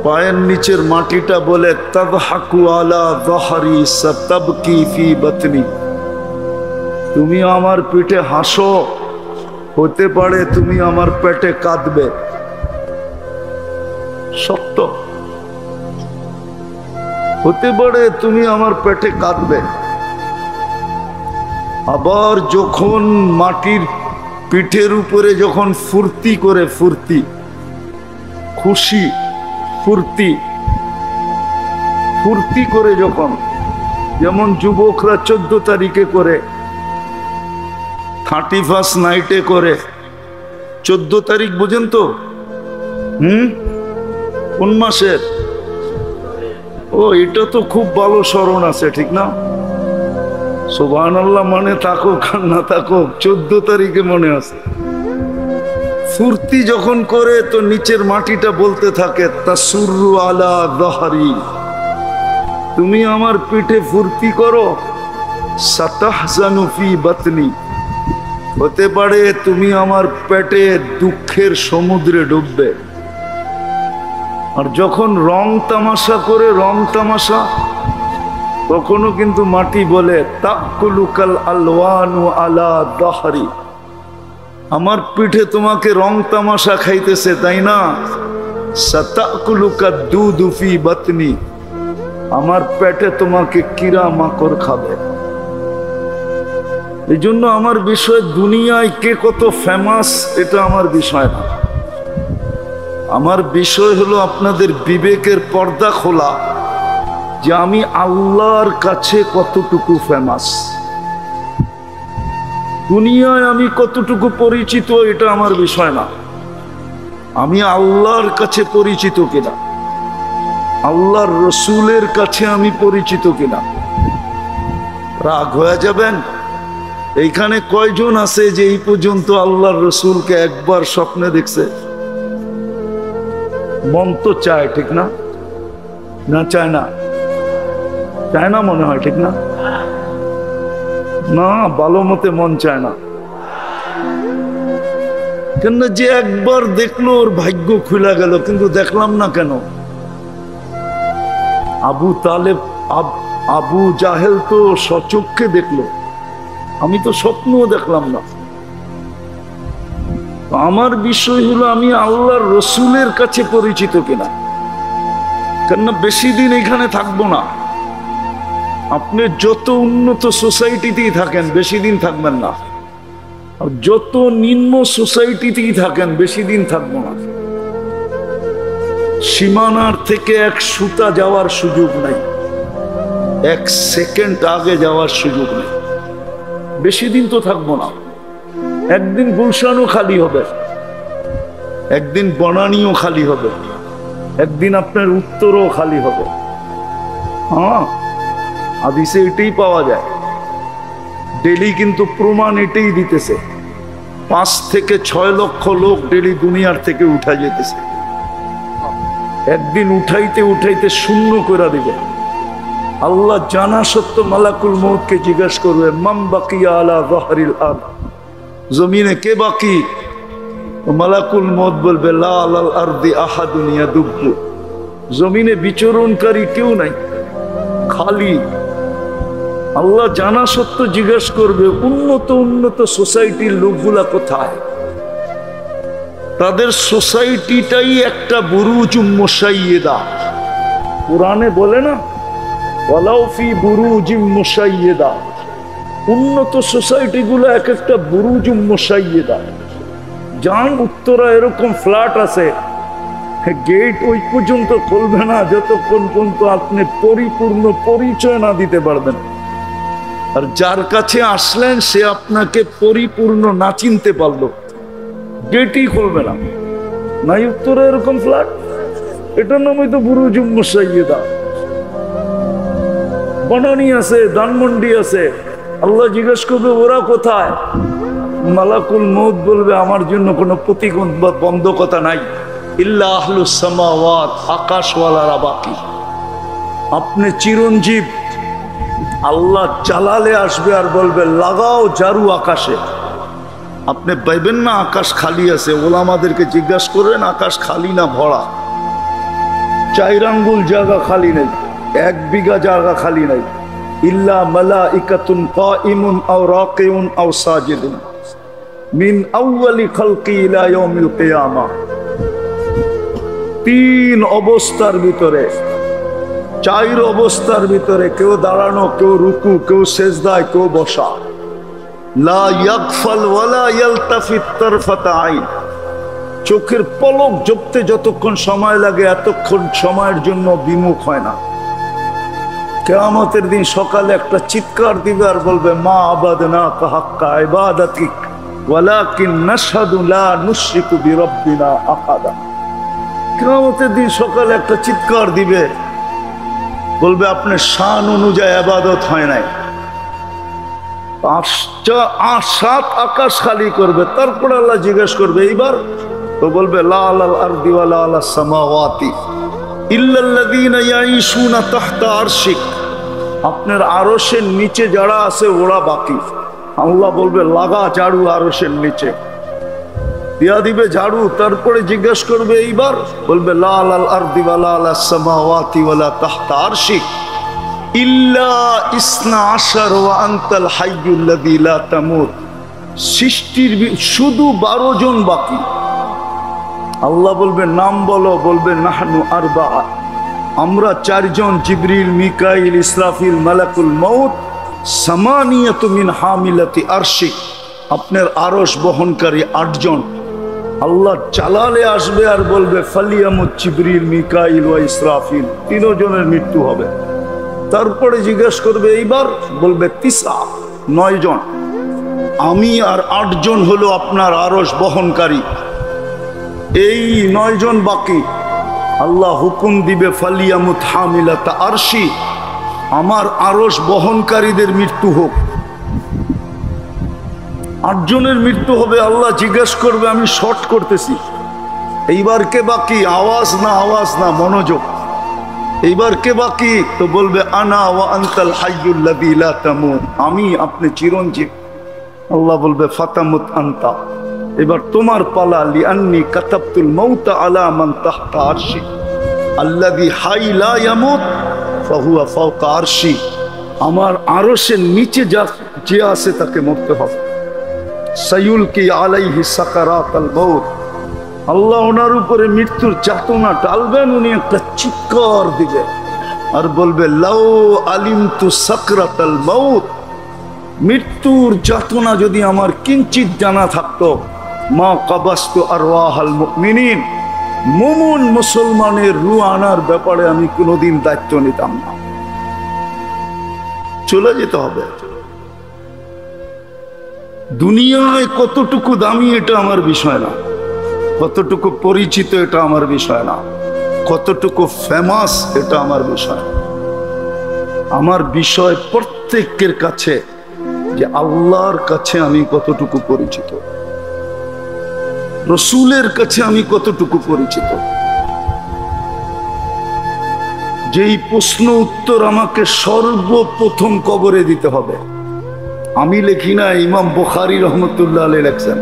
পায়ের নিচের মাটিটা বলে তাদহাকু আলা যাহরি সাতাবকি ফি বাতনি, তুমি আমার পেটে হাসো, হতে পারে তুমি আমার পেটে কাঁদবে। সত্য, হতে পারে তুমি আমার পেটে কাঁদবে। আবার যখন মাটির পিঠের উপরে যখন ফুর্তি করে, ফুর্তি, খুশি, ফুর্তি, ফুর্তি করে যখন, যেমন যুবকরা 14 তারিখে করে, 31 নাইটে করে। 14 তারিখ বুঝেন তো? কোন মাসের? ও, এটা তো খুব ভালো স্মরণ আছে, ঠিক না? সুবহানাল্লাহ, মানে থাকুক আর না থাকুক, 14 তারিখে মনে আছে। ফুর্তি যখন করে তো নিচের মাটিটা বলতে থাকে তাসুরু আলা যাহরি, তুমি আমার পিঠে ফুর্তি করো, সাতাহজানু ফি বাতনি, হতে পারে তুমি আমার পেটে দুঃখের সমুদ্রে ডুববে। আর যখন রং তামাশা করে, রং তামাশা, তখনও কিন্তু মাটি বলে তাকুলুকাল আলওয়ানু আলা যাহরি, আমার পিঠে তোমাকে রং তামাশা খাইতেছে, তাই না? সাতাকুলুকা দুদু ফি বাতনি, আমার পেটে তোমাকে কিরা মাকড় খাবে। এই জন্য আমার বিষয় দুনিয়ায় কে কত ফেমাস এটা আমার বিষয় না। আমার বিষয় হলো আপনাদের বিবেকের পর্দা খোলা, যে আমি আল্লাহর কাছে কতটুকু ফেমাস, দুনিয়ায় আমি কতটুকু পরিচিত এটা আমার বিষয় না। আমি আল্লাহর কাছে পরিচিত কিনা, আল্লাহর রসুলের কাছে আমি পরিচিত কিনা। রাগ হয়ে যাবেন? এইখানে কয়জন আছে যে এই পর্যন্ত আল্লাহর রসুলকে একবার স্বপ্নে দেখছে? মন তো চায়, ঠিক না? না চায় না? চায় না মনে হয়, ঠিক না? না, ভালো মতে মন চায় না। কেন? যে একবার দেখলো ওর ভাগ্য খুলে গেল, কিন্তু দেখলাম না কেন? আবু তালেব, আবু জাহেল তো সচক্ষে দেখলো, আমি তো স্বপ্নও দেখলাম না। আমার বিষয় হলো আমি আল্লাহর রসুলের কাছে পরিচিত কিনা। কেননা বেশি দিন এখানে থাকবো না। আপনি যত উন্নত সোসাইটিতেই থাকেন বেশি দিন থাকবেন না, আর যত নিম্ন সোসাইটিতেই থাকেন বেশি দিন থাকবো না। সীমানার থেকে এক সুতা যাওয়ার সুযোগ নাই, এক সেকেন্ড আগে যাওয়ার সুযোগ নেই। বেশি দিন তো থাকবো না। একদিন গুলশানও খালি হবে, একদিন বনানীও খালি হবে, একদিন আপনার উত্তরও খালি হবে। হ্যাঁ, হাদিসে এটাই পাওয়া যায়। ডেলি কিন্তু প্রমাণ এটাই দিতেছে, 5 থেকে 6 লক্ষ লোক ডেলি দুনিয়ার থেকে উঠা যেতেছে। একদিন উঠাইতে উঠাইতে শূন্য করে দিবে। আল্লাহ জানা সত্য মালাকুল মউতকে জিজ্ঞাসা করবে, মান বাকিয়া আলা যাহরিল আরদ, জমিনে কে বাকি? মালাকুল মউত বলবে, লা আলাল আরদি আহাদুন ইয়াদুব্বু, জমিনে বিচরণকারী কেউ নাই, খালি। আল্লাহ জানা সত্য জিজ্ঞাসা করবে, উন্নত উন্নত সোসাইটির লোকগুলা কোথায়? তাদের সোসাইটিটাই একটা বুরুজুম মুশাইয়্যিদা। কোরআনে বলে না, ওয়ালাউ ফি বুরুজিম মুশাইয়্যিদা, উন্নত সোসাইটি গুলো এক একটা বুরুজুম মুশাইয়্যিদা। যান উত্তরা এরকম ফ্ল্যাট আছে, গেট ওই পর্যন্ত খুলবে না যতক্ষণ পর্যন্ত আপনি পরিপূর্ণ পরিচয় না দিতে পারবেন। আর যার কাছে আসলেন সে আপনাকে পরিপূর্ণ না চিনতে পারলো, গেটই খুলবে না। নাই উত্তরা এরকম ফ্ল্যাট, এটার নামই তো বুরুজুম মুশাইয়্যিদা। বনানী আছে, ধানমন্ডি আছে। আল্লাহ জিজ্ঞেস করবে, ওরা কোথায়? মালাকুল মউত বলবে, আমার জন্য কোনো প্রতিবন্ধকতা নাই, ইল্লা আহলুস সামাওয়াত, আকাশওয়ালারা বাকি। আপনি চিরঞ্জীব। আল্লাহ জালালে আসবে আর বলবে, লাগাও ঝাড়ু আকাশে। আপনি পাইবেন না আকাশ খালি আছে। ওলামাদেরকে জিজ্ঞাসা করেন, আকাশ খালি না ভরা? 4 আঙ্গুল জায়গা খালি নেই, 1 বিঘা জায়গা খালি নাই। ইল্লা মালাইকাতুন কাইমুন আও রাকিউন আও সাজিদুন মিন আউয়ালি খালকি ইলা ইয়াউমিল কিয়ামা। 3 অবস্থার ভিতরে, 4 অবস্থার ভিতরে, কেউ দাঁড়ানো, কেউ রুকু, কেউ সেজদায়, কেউ বসা। লা ইয়াগফাল ওয়ালা ইয়ালতাফিত তারফাতা আইন, চোখের পলক ঝপতে যতক্ষণ সময় লাগে এতক্ষণ সময়ের জন্য বিমুখ হয় না। কিয়ামতের দিন সকালে একটা চিৎকার দিবে আর বলবে, মা আবাদনাকা হাক্কা ইবাদাতিক ওয়ালাকিন নাশহাদু লা নুশরিকু বিরাব্বিনা আহাদা। কিয়ামতের দিন সকালে একটা চিৎকার দিবে, বলবে আপনার শান অনুযায়ী ইবাদত হয় নাই। 7 আকাশ খালি করবে, তারপর আল্লাহ জিজ্ঞেস করবে, এইবার তো বলবে, লা আলাল আরদি ওয়া লা আলাস সামাওয়াতি ইল্লাল্লাযীনা ইয়াঈশুনা তাহতা আরশিক, আপনার আরশের নিচে যারা আছে ওরা বাকি। আল্লাহ বলবে, লাগা ঝাড়ু আরশের নিচে, দিয়া দিবে ঝাড়ু। তারপরে জিজ্ঞেস করবে, এইবার বলবে, লা আলাল আরদি ওয়া লা আলাস সামাওয়াতি ওয়া লা তাহতা আরশিক ইল্লা ইসনা আশার ওয়া আনতাল হাইয়ুল্লাযী লা তামুত, সৃষ্টির শুধু 12 জন বাকি। আল্লাহ বলবে, নাম বলো। বলবে, নাহনু আরবা, আমরা 4 জন, জিবরিল, মিকাইল, ইসরাফিল, মালাকুল মউত, সামানিয়াতু মিন হামিলাতি আরশিক, আপনার আরশ বহনকারী 8 জন। আল্লাহ জালালে আসবে আর বলবে, ফালিয়ামুত জিবরিল, মিকাইল ওয়া ইসরাফিল, 3 জনের মৃত্যু হবে। তারপরে জিজ্ঞেস করবে, এইবার বলবে, 9 জন, আমি আর 8 জন হলো আপনার আরশ বহনকারী, এই 9 জন বাকি। আল্লাহ হুকুম দিবে, ফালিয়ামুত হামিলাতা আরশি, আমার আরশ বহনকারীদের মৃত্যু হোক। 8 জনের মৃত্যু হবে। আল্লাহ জিজ্ঞেস করবে, আমি শর্ট করতেছি, এইবার কে বাকি? আওয়াজ না, আওয়াজ না, মনোযোগ। এইবার কে বাকি? তো বলবে, আনা ওয়া আনতাল হাইয়ুল্লাযী লা তামুত, আমি, আপনি চিরঞ্জীব। আল্লাহ বলবে, ফাতামুত আনতা, এবার তোমার পালা। লিআন্নী কাতাবতুল মাউতা আলা মান তাহতা আরশি আল্লাযী হাই লা ইয়ামুত ফাহুয়া ফাওকা আরশি, আমার আরশের নিচে যে আছে তাকে মরতে হবে। সায়ুলকি আলাইহি সাকারাতাল মাউত, আল্লাহ ওনার উপরে মৃত্যুর যাতনা টালবেন, উনি একটা চিৎকার দিবে আর বলবে লাউ আলিমতু সাকরাতাল মাউত, মৃত্যুর যাতনা যদি আমার কিঞ্চিত জানা থাকতো, মা কাবাস্তু আরওয়াহাল মুমিনিন, মুমিন মুসলমানের রূহ আনার ব্যাপারে আমি কোনোদিন দায়িত্ব নিতাম না। চলে যেতে হবে। দুনিয়ায় কতটুকু দামি এটা আমার বিষয় না, কতটুকু পরিচিত এটা আমার বিষয় না, কতটুকু ফেমাস এটা আমার বিষয়। আমার বিষয় প্রত্যেকের কাছে যে আল্লাহর কাছে আমি কতটুকু পরিচিত, রসুলের কাছে আমি কতটুকু পরিচিত। যেই প্রশ্ন উত্তর আমাকে সর্বপ্রথম কবরে দিতে হবে, আমি লিখি না, ইমাম বুখারী রহমতুল্লাহ আলাইহি লেখছেন,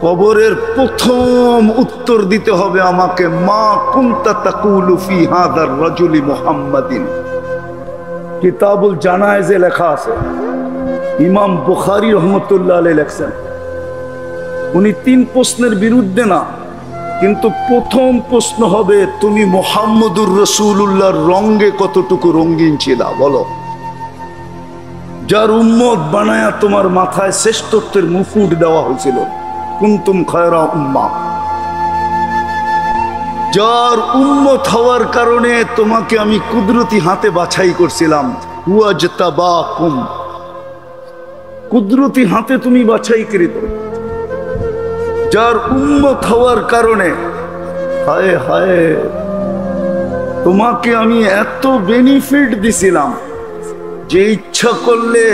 কবরের প্রথম উত্তর দিতে হবে আমাকে, মা কুনতা তাকুলু ফি হাযার রাজুলি মুহাম্মাদিন। কিতাবুল জানায়েজে লেখা আছে, ইমাম বুখারী রহমতুল্লাহ আলাইহি লেখছেন। উনি 3 প্রশ্নের বিরুদ্ধে না, কিন্তু প্রথম প্রশ্ন হবে তুমি মুহাম্মদুর রাসূলুল্লাহর রঙে কতটুকু রঙিন ছিলা বলো। যার উম্মত বানায়া তোমার মাথায় শ্রেষ্ঠত্বের মুকুট দেওয়া হয়েছিল, কুনতুম খায়রা উম্মাহ, যার উম্মত হওয়ার কারণে তোমাকে আমি কুদরতি হাতে বাছাই করছিলাম, ওয়াজতাবাকুম, কুদরতি হাতে তুমি বাছাইকৃত। যার উম্মত হওয়ার কারণে হায় হায় তোমাকে আমি এত বেনিফিট দিছিলাম যে ইচ্ছা করলে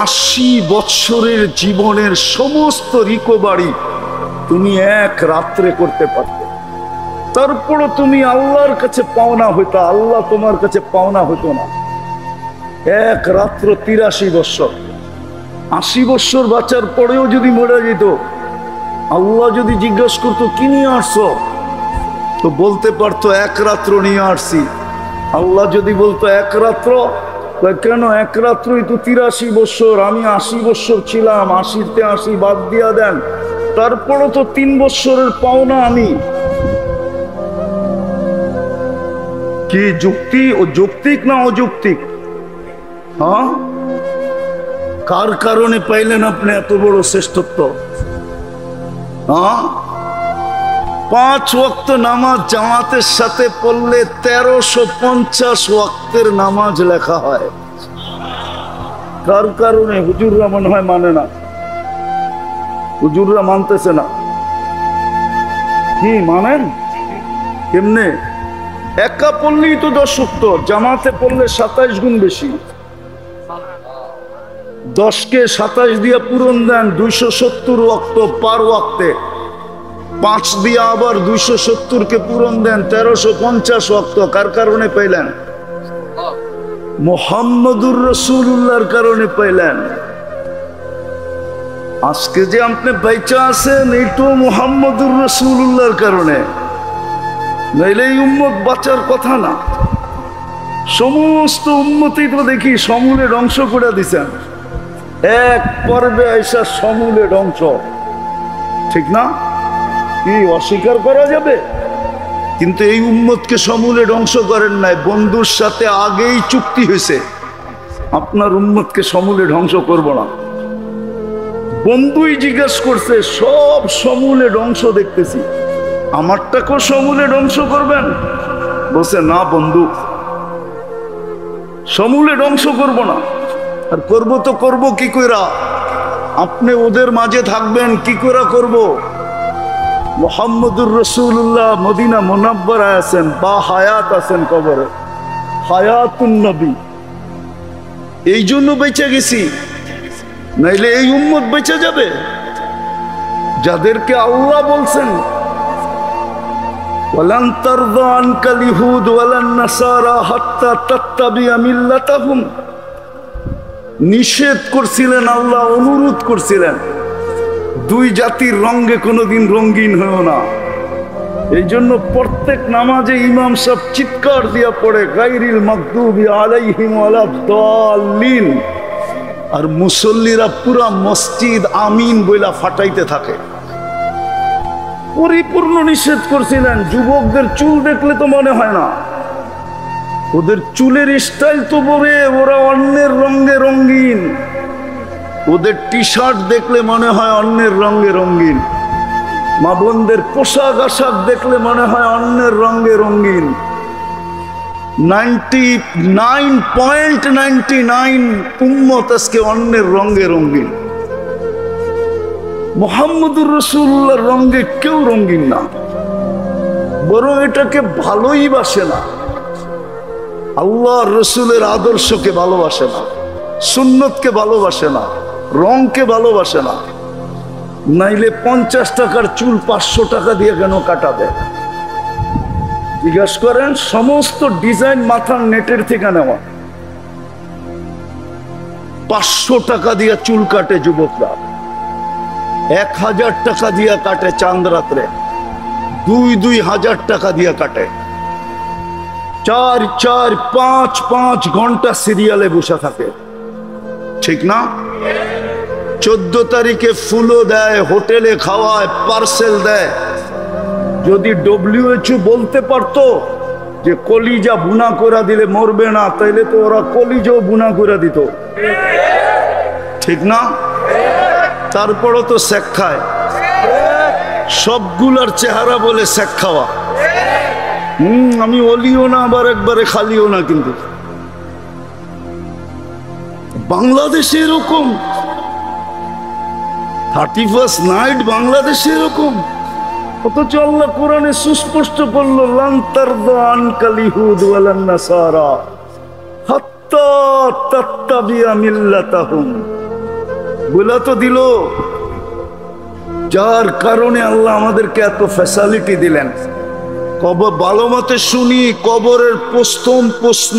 80 বৎসরের জীবনের সমস্ত রিকভারি তুমি এক রাত্রে করতে পারতে। তারপরও তুমি আল্লাহর কাছে পাওনা হইতো, আল্লাহ তোমার কাছে পাওনা হইতো না। এক রাত্র 83 বৎসর, 80 বৎসর বাঁচার পরেও যদি মরে যেত, আল্লাহ যদি জিজ্ঞাসা করতো কি নিয়ে আসছো, তো বলতে পারতো এক রাত্র নিয়ে আসছি। আল্লাহ যদি বলতো এক রাত্র, কেন এক রাত্রই তো 83 বৎসর, আমি 80 বৎসর ছিলাম, 80-তে 80 বাদ দিয়া দেন, তারপরও তো 3 বৎসরের পাওনা আমি। কি যুক্তি? ও যৌক্তিক না অযৌক্তিক? হ্যাঁ, কার কারণে পাইলেন আপনি এত বড় শ্রেষ্ঠত্ব? হ্যাঁ, 5 ওয়াক্ত নামাজ জামাতের সাথে পড়লে 1350 ওয়াক্তের নামাজ লেখা হয়। কার কারণে? হুজুররা মনে হয় মানে না, হুজুররা মানতেছে না। কি মানেন? কেমনে? একা পড়লেই তো 10 ওয়াক্ত, জামাতে পড়লে 27 গুণ বেশি। 10কে 27 দিয়ে পূরণ দেন, 270 ওয়াক্ত পার ওয়াক্তে। 5 দিয়ে আবার 270-কে পূরণ দেন, 1350 ওয়াক্ত। কার কারণে পাইলেন? মুহাম্মদুর রাসূলুল্লাহর কারণে পাইলেন। আজকে যে আপনি বেঁচে আছেন, এইটাও মুহাম্মদুর রাসূলুল্লাহর কারণে, নইলে এই উম্মত বাঁচার কথা না। সমস্ত উম্মতই তো দেখি সমূলে ধ্বংস করে দিছেন, এক পর্বে আইসা সমূলে ধ্বংস। ঠিক না? কি অস্বীকার করা যাবে? কিন্তু এই উম্মতকে সমূলে ধ্বংস করেন নাই। বন্ধুর সাথে আগেই চুক্তি হয়েছে, আপনার উম্মতকে সমূলে ধ্বংস করব না। বন্ধুই জিজ্ঞাসা করছে, সব সমূলে ধ্বংস দেখতেছি, আমারটাকেও সমূলে ধ্বংস করবেন? বলছে না বন্ধু, সমূলে ধ্বংস করব না। আর করব তো করব কি কইরা? আপনি ওদের মাঝে থাকবেন কি করে করব? মুহাম্মদুর রাসূলুল্লাহ মদিনা মুনাব্বারায় আছেন, বা হায়াত আছেন কবরে, হায়াতুন নবী। এই জন্য বেঁচে গেছি, নাইলে এই উম্মত বেঁচে যাবে। যাদেরকে আল্লাহ বলছেন ওয়ালান তারদা আনকাল ইহুদ ওয়ালান নাসারা হাত্তা তাত্তাবিআ মিল্লাতাহুম, নিষেধ করছিলেন আল্লাহ, অনুরোধ করছিলেন, 2 জাতির রঙে কোনোদিন রঙিন হয়েও না। এই জন্য প্রত্যেক নামাজে ইমাম সাহেব চিৎকার দিয়া পড়ে গায়রিল মাগদুবি আলাইহিম ওয়ালাদ-দাল্লিন, আর মুসল্লিরা পুরা মসজিদ আমিন বইলা ফাটাইতে থাকে। পরিপূর্ণ নিষেধ করছিলেন। যুবকদের চুল দেখলে তো মনে হয় না, ওদের চুলের স্টাইল তো বলে ওরা অন্যের রঙে রঙিন, ওদের টি শার্ট দেখলে মনে হয় অন্যের রঙে রঙিন, মা বোনদের পোশাক আশাক দেখলে মনে হয় অন্যের রঙে রঙিন। 99.99 উম্মত আজকে অন্যের রঙে রঙিন। মুহাম্মদুর রাসূলুল্লাহর রঙে কেউ রঙিন না, বরং এটাকে ভালোই বাসে না। আল্লাহর রসুলের আদর্শকে ভালোবাসে না, সুন্নতকে ভালোবাসে না, রংকে ভালোবাসে না। নাইলে 50 টাকার চুল 500 টাকা দিয়ে কেন কাটাবে? জিজ্ঞাসা করেন, সমস্ত ডিজাইন মাথার নেটের থেকে নেওয়া। 500 টাকা দিয়ে চুল কাটে যুবকরা, 1000 টাকা দিয়ে কাটে চাঁদ রাত্রে, 2,000 টাকা দিয়ে কাটে, 4-5 ঘন্টা সিরিয়ালে বসে থাকে, ঠিক না? 14 তারিখে ফুলও দেয়, হোটেলে খাওয়ায়, পার্সেল দেয়। যদি WHO বলতে পারতো যে কলিজা বুনা করে দিলে মরবে না, তাইলে তো ওরা কলিজাও বুনা করে দিত, ঠিক না? তারপরও তো শেখ খায়, সবগুলার চেহারা বলে শেখ খাওয়া। আমি অলিও না আবার একবারে খালিও না, কিন্তু বাংলাদেশে এরকম 31st নাইট বাংলাদেশে এরকম। অথচ আল্লাহ কোরআনে সুস্পষ্ট করলো, লান তারদা আনকাল ইহুদ ওয়ালান নাসারা হাত্তা তাত্তাবিয়া মিল্লাতাহুম। বলে তো দিল, যার কারণে আল্লাহ আমাদেরকে এত ফ্যাসিলিটি দিলেন। কবর ভালো মতে শুনি, কবরের প্রথম প্রশ্ন,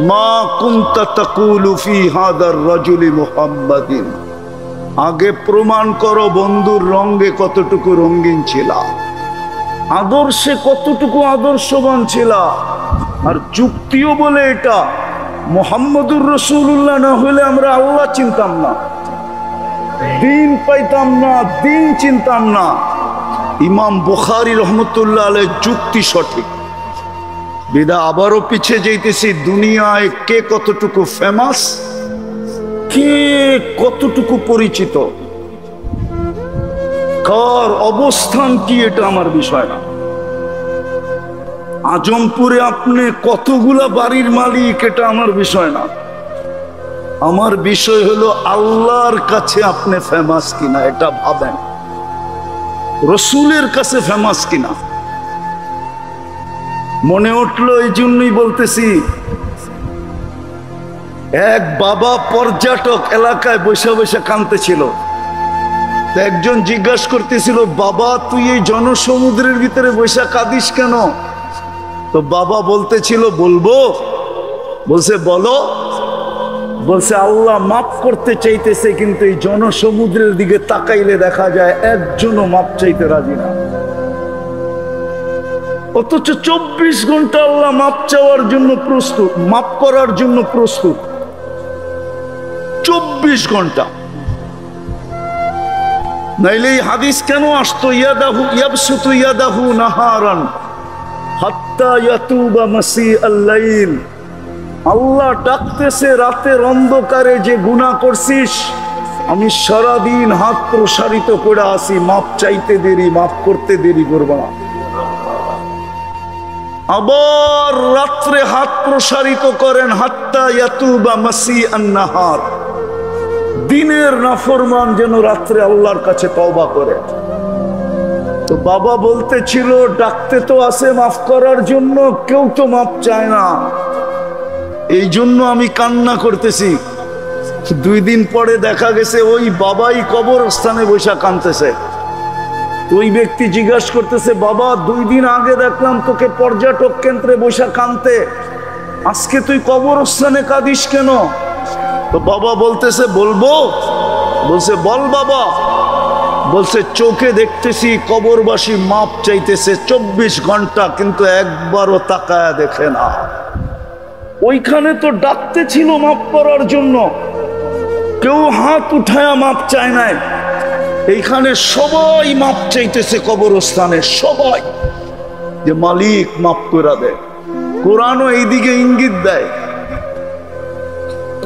মা কুনতা তাকুলু ফি হাদার রাজুলি মুহাম্মাদিন। আগে প্রমাণ করো বন্ধুর রঙে কতটুকু রঙিন ছিল, আদর্শে কতটুকু আদর্শবান ছিল। আর যুক্তিও বলে এটা, মুহাম্মদুর রাসূলুল্লাহ না হলে আমরা আল্লাহ চিনতাম না, দিন পাইতাম না, দিন চিনতাম না। ইমাম বুখারী রহমতুল্লাহ আলাইহি যুক্তি সঠিক, বিদা আবারও পিছিয়ে যাইতেছি। দুনিয়ায় কে কতটুকু ফেমাস, কে কতটুকু পরিচিত, কার অবস্থান কি, এটা আমার বিষয় না। আজমপুরে আপনি কতগুলা বাড়ির মালিক, এটা আমার বিষয় না। আমার বিষয় হলো আল্লাহর কাছে আপনি ফেমাস কিনা, এটা ভাবেন। রসুলের কাছে ফেমাস কিনা। মনে উঠলো, এই জন্যই বলতেছি, এক বাবা পর্যটক এলাকায় বসে বসে কাঁদতেছিল। তো একজন জিজ্ঞাসা করতেছিল, বাবা তুই এই জনসমুদ্রের ভিতরে বসে কাঁদিস কেন? তো বাবা বলতেছিল, বলবো? বলছে বলো। বলছে আল্লাহ মাফ করতে চাইতেছে, কিন্তু এই জনসমুদ্রের দিকে তাকাইলে দেখা যায় একজনও মাফ চাইতে রাজি না। অথচ 24 ঘন্টা আল্লাহ মাফ চাওয়ার জন্য প্রস্তুত, মাফ করার জন্য প্রস্তুত। 24 ঘন্টা। নাইলে এই হাদিস কেন আসতো, ইয়াদাহু ইয়াবসুতু ইয়াদাহু নাহারান হাত্তা ইয়াতুবা মাসিআল লাইল। আল্লাহ ডাকতেছে, রাতের অন্ধকারে যে গুনাহ করছিস, আমি সারাদিন হাত প্রসারিত করে আসি, মাপ চাইতে দেরি, মাফ করতে দেরি করব না। আবার রাত্রে হাত প্রসারিত করেন, হাত্তা ইয়াতুবা মাসিআন নাহার। দিনের নাফরমান যেন রাত্রে আল্লাহর কাছে তওবা করে। তো বাবা বলতেছিল, ডাকতে তো আছে মাফ করার জন্য, কেউ তো মাফ চায় না। এই জন্য আমি কান্না করতেছি। 2 দিন পরে দেখা গেছে ওই বাবাই কবরস্থানে বসে কাঁদতেছে। ওই ব্যক্তি জিজ্ঞাসা করতেছে, বাবা 2 দিন আগে দেখলাম তোকে পর্যটক কেন্দ্রে বসে কাঁদতে, আজকে তুই কবরস্থানে কাঁদিস কেন? তো বাবা বলতেছে, বলবো? বলছে বল বাবা। বলছে চোখে দেখতেছি কবরবাসী মাপ চাইতেছে 24 ঘন্টা, কিন্তু একবারও তাকায়া দেখে না। ওইখানে তো ডাকতে ছিল মাপ করার জন্য, কেউ হাত উঠায়া মাপ চায় নাই। এইখানে সবাই মাপ চাইতেছে কবরস্থানে, সবাই, যে মালিক মাপ করে দেয়। কোরআনও এইদিকে ইঙ্গিত দেয়,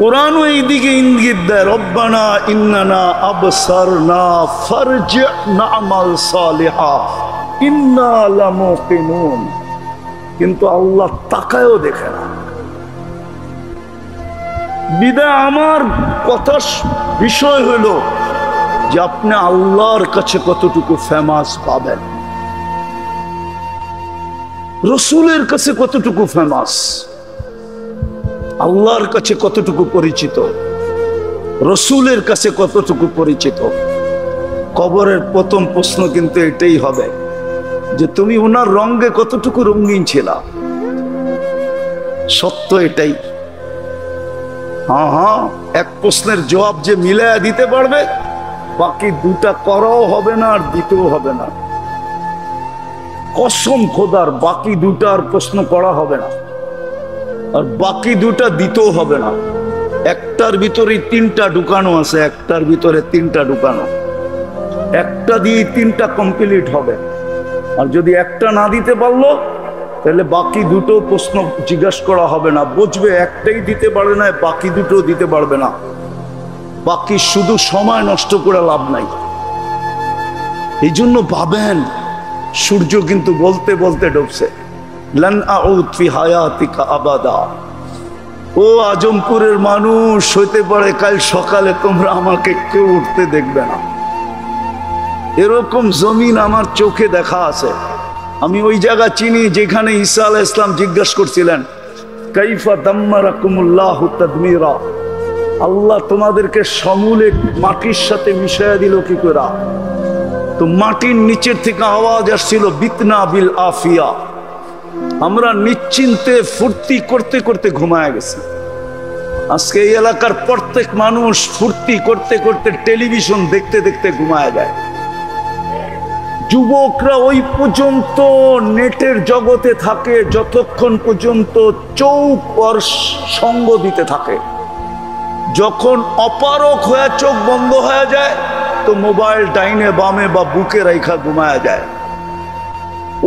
কোরআনও এইদিকে ইঙ্গিত দেয়, রব্বানা ইন্নানা আবসারনা ফারজি'না আমাল সালিহা ইন্না লামুকিনুন। কিন্তু আল্লাহ তাকায়ও দেখে না। বিদায় আমার কথার বিষয় হলো যে আপনি আল্লাহর কাছে কতটুকু ফেমাস পাবেন, রসুলের কাছে কতটুকু ফেমাস, আল্লাহর কাছে কতটুকু পরিচিত, রসুলের কাছে কতটুকু পরিচিত। কবরের প্রথম প্রশ্ন কিন্তু এটাই হবে যে তুমি ওনার রঙে কতটুকু রঙিন ছিলা। সত্য এটাই। হ্যাঁ, এক প্রশ্নের জবাব যে মিলায়া দিতে পারবে, বাকি দুটা করাও হবে না আর দিতেও হবে না। কসম খোদার, বাকি দুটার প্রশ্ন করা হবে না আর বাকি দুটা দিতেও হবে না। একটার ভিতরে তিনটা ঢুকানো আছে, একটার ভিতরে তিনটা ঢুকানো, একটা দিয়ে তিনটা কমপ্লিট হবে। আর যদি একটা না দিতে পারলো তাহলে বাকি দুটো প্রশ্ন জিজ্ঞাসা করা হবে না। বুঝবে একটাই দিতে পারে না, বাকি দুটো দিতে পারবে না। বাকি শুধু সময় নষ্ট করে লাভ নাই। এই জন্য ভাবেন, সূর্য কিন্তু বলতে বলতে ডুবছে। লান আউদ ফি হায়াতিকা আবাদা। ও আজমপুরের মানুষ, হইতে পারে কাল সকালে তোমরা আমাকে কেউ উঠতে দেখবে না। এরকম জমিন আমার চোখে দেখা আছে। আমি ওই জায়গা চিনি যেখানে ঈসা আলাইহিস সালাম জিজ্ঞাসা করছিলেন, কাইফা দাম্মারাকুমুল্লাহু তাদমিরা, আল্লাহ তোমাদেরকে সমূলে মাটির সাথে মিশাইয়া দিল কি করে? তো মাটির নিচের থেকে আওয়াজ আসছিল, বিতনা বিল আফিয়া। আমরা নিশ্চিন্তে ফুর্তি করতে করতে ঘুমায় গেছি। আজকে এই এলাকার প্রত্যেক মানুষ ফুর্তি করতে করতে টেলিভিশন দেখতে দেখতে ঘুমায় যায়। যুবকরা ওই পর্যন্ত নেটের জগতে থাকে যতক্ষণ পর্যন্ত চোখ ওর সঙ্গ দিতে থাকে। যখন অপারক হয়ে চোখ বন্ধ হয়ে যায় তো মোবাইল ডাইনে বামে বা বুকে রাইখা ঘুমায় যায়।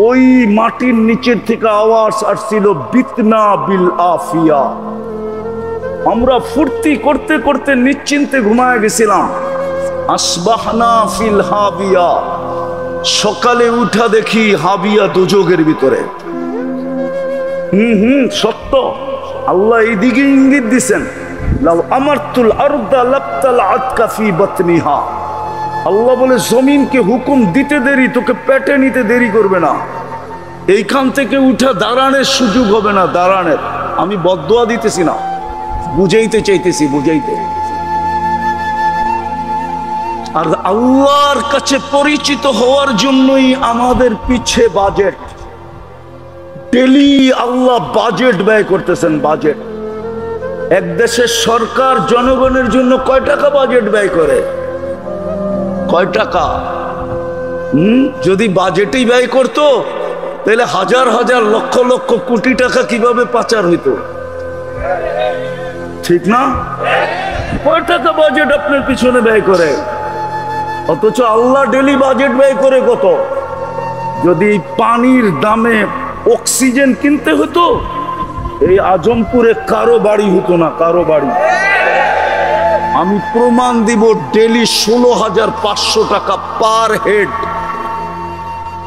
ওই মাটির নিচের থেকে আওয়াজ আসছিল, বিতনা বিল আফিয়া। আমরা ফুর্তি করতে করতে নিশ্চিন্তে ঘুমায় গেছিলাম। আসবাহনা ফিল হাবিয়া, সকালে উঠা দেখি হাবিয়া দোজখের ভিতরে। সত্য। আল্লাহ এইদিকে ইঙ্গিত দিছেন, লাউ আমারতুল আরদা লাবতালাআতকা ফি বাতনিহা। আল্লাহ বলে জমিনকে হুকুম দিতে দেরি, তোকে পেটে নিতে দেরি করবে না। এইখান থেকে উঠা দাঁড়ানোর সুযোগ হবে না, দাঁড়ানোর। আমি বদদোয়া দিতেছি না, বুঝাইতে চাইতেছি, বুঝাইতে। আর আল্লাহর কাছে পরিচিত হওয়ার জন্যই আমাদের পিছে বাজেট। ডেলি আল্লাহ বাজেট ব্যয় করতেছেন, বাজেট। এক দেশের সরকার জনগণের জন্য কয় টাকা বাজেট ব্যয় করে? কয় টাকা? যদি বাজেটেই ব্যয় করতো তাহলে হাজার হাজার লক্ষ লক্ষ কোটি টাকা কিভাবে পাচার হইতো? ঠিক না? কয় টাকা বাজেট আপনার পিছনে ব্যয় করে? অথচ আল্লাহ ডেলি বাজেট ব্যয় করে কত? যদি পানির দামে অক্সিজেন কিনতে হতো, এই আজমপুরে কারো বাড়ি হতো না, কারো বাড়ি। আমি প্রমাণ দিব, ডেলি 16,500 টাকা পার হেড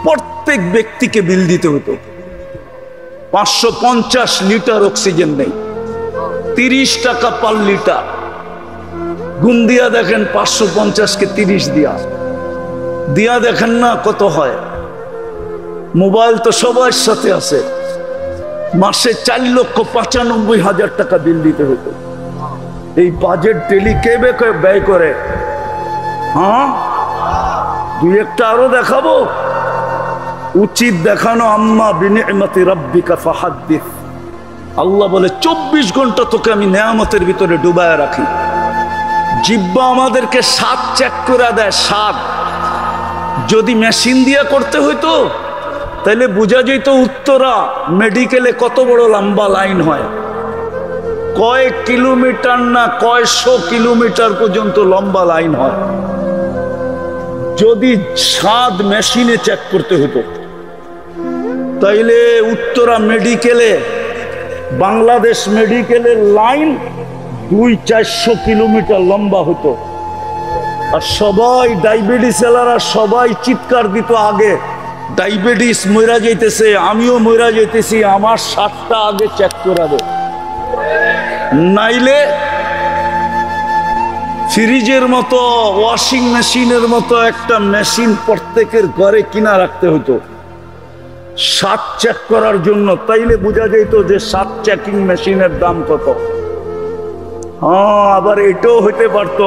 প্রত্যেক ব্যক্তিকে বিল দিতে হতো। 550 লিটার অক্সিজেন নেই, 30 টাকা পার লিটার। গুণ দিয়া দেখেন, 550-কে 30 দিয়া দেখেন না কত হয়। মোবাইল তো সবার সাথে আছে। মাসে 4,95,000 টাকা বিল দিতে হতো। এই বাজেট ডেলি কে ব্যয় করে? হ্যাঁ, দুই একটা আরো দেখাবো। উচিত দেখানো, আম্মা বিনিআমাতি রাব্বিকা ফাহাদ্দিস। আল্লাহ বলে 24 ঘন্টা তোকে আমি নেয়ামতের ভিতরে ডুবায় রাখি। জিহ্বা আমাদেরকে স্বাদ চেক করে দেয়, স্বাদ। যদি মেশিন দিয়ে করতে হইতো তাহলে বোঝা যেত উত্তরা মেডিকেলে কত বড় লম্বা লাইন হয়। কয়েক কিলোমিটার না কয়েকশো কিলোমিটার পর্যন্ত লম্বা লাইন হয়। যদি 7 মেশিনে চেক করতে হতো তাইলে উত্তরা মেডিকেলে, বাংলাদেশ মেডিকেলের লাইন 200-400 কিলোমিটার লম্বা হতো। আর সবাই ডায়াবেটিস এলারা সবাই চিৎকার দিত, আগে ডায়াবেটিস মইরা যাইতেছে, আমিও মইরা যাইতেছি, আমার 7টা আগে চেক করাবে। নাইলে ফ্রিজের মতো, ওয়াশিং মেশিনের মতো একটা মেশিন প্রত্যেকের ঘরে কিনা রাখতে হতো 7 চেক করার জন্য। তাইলে বোঝা যেত যে 7 চেকিং মেশিনের দাম কত। হ্যাঁ, আবার এটাও হইতে পারত,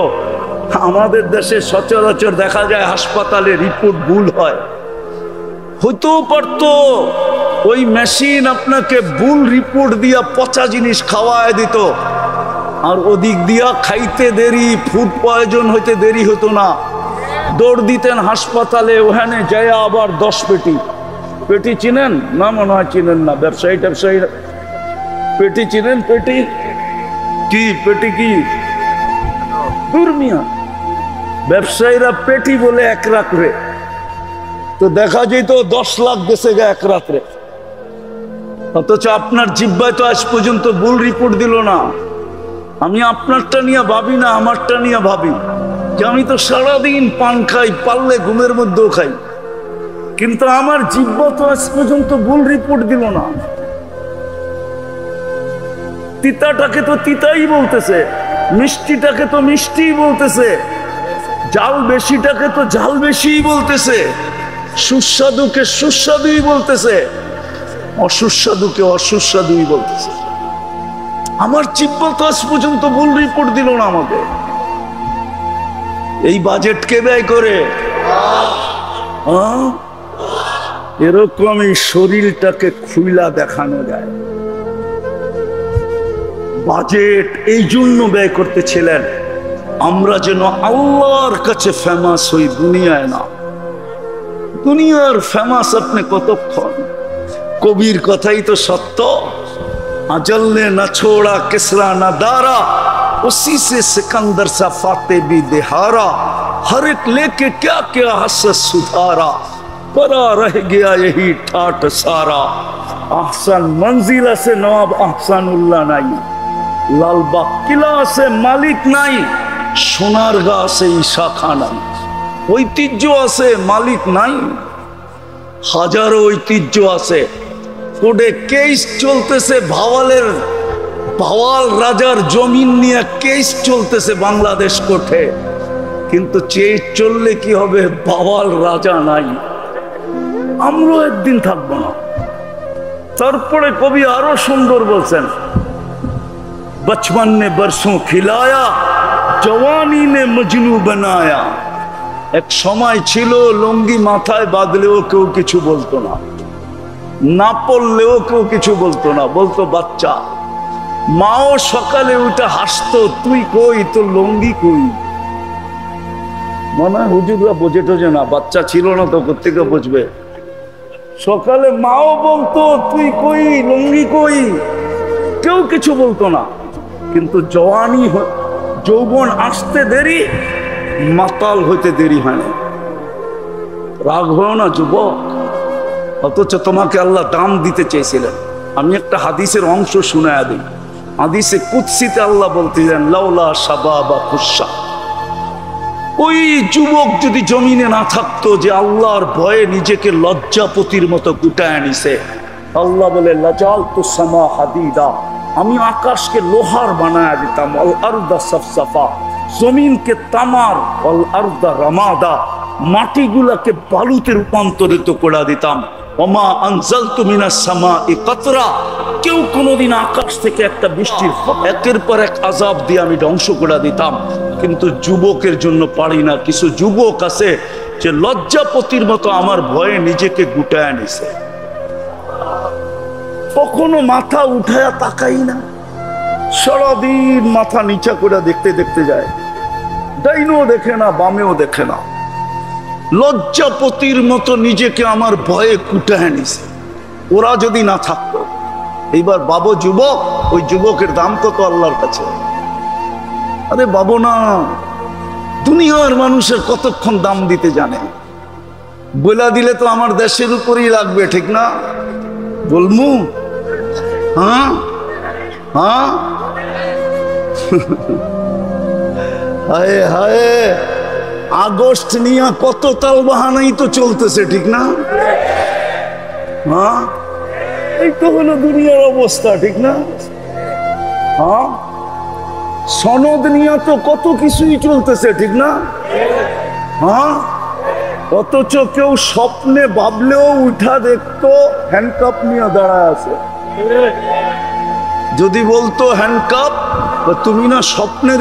আমাদের দেশে সচরাচর দেখা যায় হাসপাতালে রিপোর্ট ভুল হয়, হইতেও পারত ওই মেশিন আপনাকে ভুল রিপোর্ট দিয়া পচা জিনিস খাওয়ায় দিত, আর ওদিক দিয়া খাইতে দেরি, ফুড পয়জন হইতে দেরি হতো না। দৌড় দিতেন হাসপাতালে, ওখানে যায় আবার 10 পেটি। পেটি চিনেন না? মনে হয় চিনেন না। ব্যবসায়ী পেটি চিনেন? পেটি কি? পেটি কি? দুর্মিয়া ব্যবসায়ীরা পেটি বলে এক রাত্রে, তো দেখা যেত 10 লাখ গেছে গা এক রাত্রে। অথচ আপনার জিহ্বায় তো আজ পর্যন্ত ভুল রিপোর্ট দিল না। আমি আপনারটা নিয়ে ভাবি না, আমারটা নিয়ে ভাবি যে আমি তো সারাদিন পান খাই, পারলে ঘুমের মধ্যেও খাই, কিন্তু আমার জিহ্বা তো আজ পর্যন্ত ভুল রিপোর্ট দিল না। তিতাটাকে তো তিতাই বলতেছে, মিষ্টিটাকে তো মিষ্টিই বলতেছে, জাল বেশিটাকে তো ঝাল বেশিই বলতেছে, সুস্বাদুকে সুস্বাদুই বলতেছে, অসুস্বাদুকে অসুস্বাদুই বলতেছে। আমার জিহ্বা তো আজ পর্যন্ত ভুল রিপোর্ট দিল না আমাকে। এই বাজেট কে ব্যয় করে? এরকমই শরীরটাকে খুইলা দেখানো যায়। বাজেট এই জন্য ব্যয় করতেছিলেন আমরা যেন আল্লাহর কাছে ফেমাস হই, দুনিয়ায় না। দুনিয়ার ফেমাস আপনি কতক্ষণ? কবির কথাই তো সত্য, अजल ने न छोड़ा किसरा न दारा, उसी से सिकंदर सा फाते भी दिहारा, हर एक लेके क्या क्या हसरत सुधारा, परा रह गया यही ठाट सारा। अहसन मंजिला से नवाब अहसानुल्लाह नहीं, लालबाग किला से मालिक नहीं, সোনারগাঁ से ঈশা খান নাই। ঐতিহ্য আছে, মালিক নাই। হাজারো ঐতিহ্য আছে। কোর্টে কেস চলতেছে, ভাওয়াল রাজার জমিন নিয়ে কেস চলতেছে বাংলাদেশ কোর্টে, কিন্তু কেস চললে কি হবে? ভাওয়াল রাজা নাই, আমরাও একদিন থাকবো না। তারপরে কবি আরো সুন্দর বলছেন, बचपन ने बरसों खिलाया, जवानी ने मजनू बनाया। এক সময় ছিল লুঙ্গি মাথায় বাঁধলেও কেউ কিছু বলতো না, না পড়লেও কেউ কিছু বলতো না, বলতো বাচ্চা। মাও সকালে উঠে হাসতো, তুই কই, তোর লুঙ্গি কই। মনে হয় হুজুররা বোঝে টোঝে না, বাচ্চা ছিল না তো কোত্থেকে বুঝবে। সকালে মাও বলতো তুই কই, লুঙ্গি কই, কেউ কিছু বলতো না। কিন্তু জওয়ানি, যৌবন আসতে দেরি, মাতাল হইতে দেরি হয় না। রাগ হয় না যুবক, অথচ তোমাকে আল্লাহ দাম দিতে চেয়েছিলেন। আমি একটা হাদিসের অংশ শুনায়া দিই। হাদিসে কুদসিতে আল্লাহ বলতেছেন, লাউলা শাবাবা খুশা, ওই যুবক যদি জমিনে না থাকতো যে আল্লাহর ভয়ে নিজেকে লজ্জাপতির মতো গুটায় নিছে, আল্লাহ বলে লাজালতু সামা হাদিদা, আমি আকাশকে লোহার বানায়া দিতাম, আল আরদা সাফসাফা, জমিনকে তামার, আল আরদা রামাদা, মাটিগুলাকে বালুতে রূপান্তরিত করে দিতাম। ওমা আনজালতু মিনাস সামাই কাতরা, কেউ কোনোদিন আকাশ থেকে একটা বৃষ্টির একের পর এক আযাব দিয়ে আমি ধ্বংস করে দিতাম। কিন্তু যুবকের জন্য পারি না। কিছু যুবক আছে যে লজ্জাপতির মতো আমার ভয়ে নিজেকে গুটায় নিছে, কখনো মাথা উঠায়া তাকাই না, সারাদিন মাথা নিচা করে দেখতে দেখতে যায়, ডাইনও দেখে না, বামেও দেখে না। লজ্জাপতির মতো নিজেকে আমার ভয়ে কুটায় নিছে। ওরা যদি না থাকতো, এইবার বাবু যুবক, ওই যুবকের দাম কত আল্লাহর কাছে? আরে বাবু না, দুনিয়ার মানুষের কতক্ষণ দাম দিতে জানে, বলা দিলে তো আমার দেশের উপরেই লাগবে, ঠিক না? বলমু? হ্যাঁ হ্যাঁ। হায় হায়, আগস্ট নিয়ে কত তাল বাহানাই তো চলতেছে, ঠিক না? হ্যাঁ, এই তো হলো দুনিয়ার অবস্থা, ঠিক না? হ্যাঁ, সনদ নিয়ে তো কত কিছুই চলতেছে, ঠিক না? হ্যাঁ, অথচ কেউ স্বপ্নে ভাবলেও উঠা দেখতো হ্যান্ডকাপ নিয়ে দাঁড়ায় আছে। যদি বলতো হ্যান্ডকাপ, তুমি না স্বপ্নের